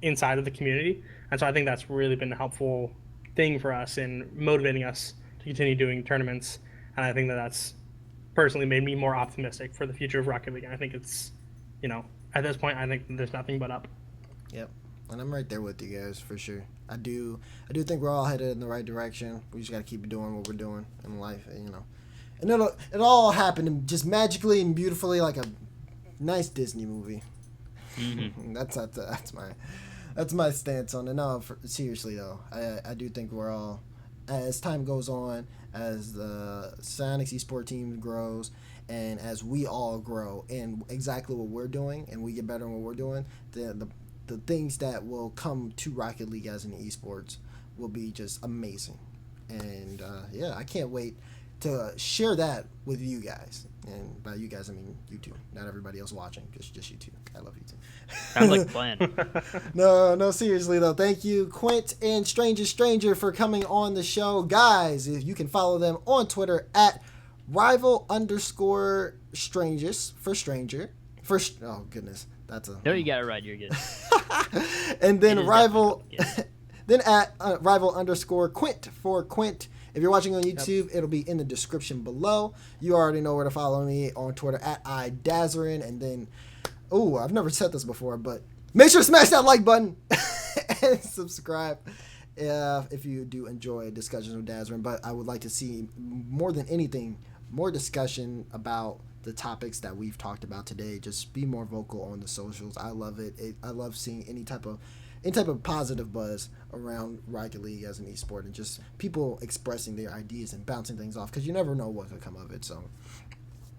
inside of the community. And so I think that's really been a helpful thing for us in motivating us to continue doing tournaments. And I think that's personally made me more optimistic for the future of Rocket League. And I think it's, at this point, I think there's nothing but up. Yep. And I'm right there with you guys for sure. I do think we're all headed in the right direction. We just got to keep doing what we're doing in life, And it all happened just magically and beautifully, like a nice Disney movie. Mm-hmm. That's my stance on it. No, seriously though, I do think we're all, as time goes on, as the Psyonix eSport team grows, and as we all grow in exactly what we're doing, and we get better in what we're doing, the things that will come to Rocket League as an esports will be just amazing. And I can't wait to share that with you guys. And by you guys, I mean you two. Not everybody else watching. Just you two. I love you two. Sounds like a plan. No, seriously though. Thank you, Quent and Strangest Stranger, for coming on the show. Guys, if you can follow them on Twitter at rival_strangest for stranger. Oh goodness. No, you got it right. You're good. And then then at rival_Quent for Quent. If you're watching on YouTube, It'll be in the description below. You already know where to follow me on Twitter at Dazerin. And then, I've never said this before, but Make sure to smash that like button and subscribe if you do enjoy discussions with Dazerin. But I would like to see, more than anything, more discussion about the topics that we've talked about today. Just be more vocal on the socials. I love it. I love seeing any type of positive buzz around Rocket League as an esport, and just people expressing their ideas and bouncing things off, because you never know what could come of it. So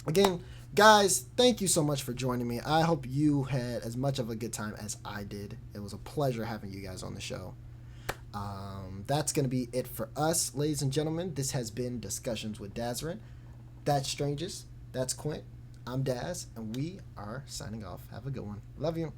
again, guys, thank you so much for joining me. I hope you had as much of a good time as I did. It was a pleasure having you guys on the show. That's going to be it for us, ladies and gentlemen. This has been Discussions with Dazerin. That's Strangest. That's Quent. I'm Daz, and we are signing off. Have a good one. Love you.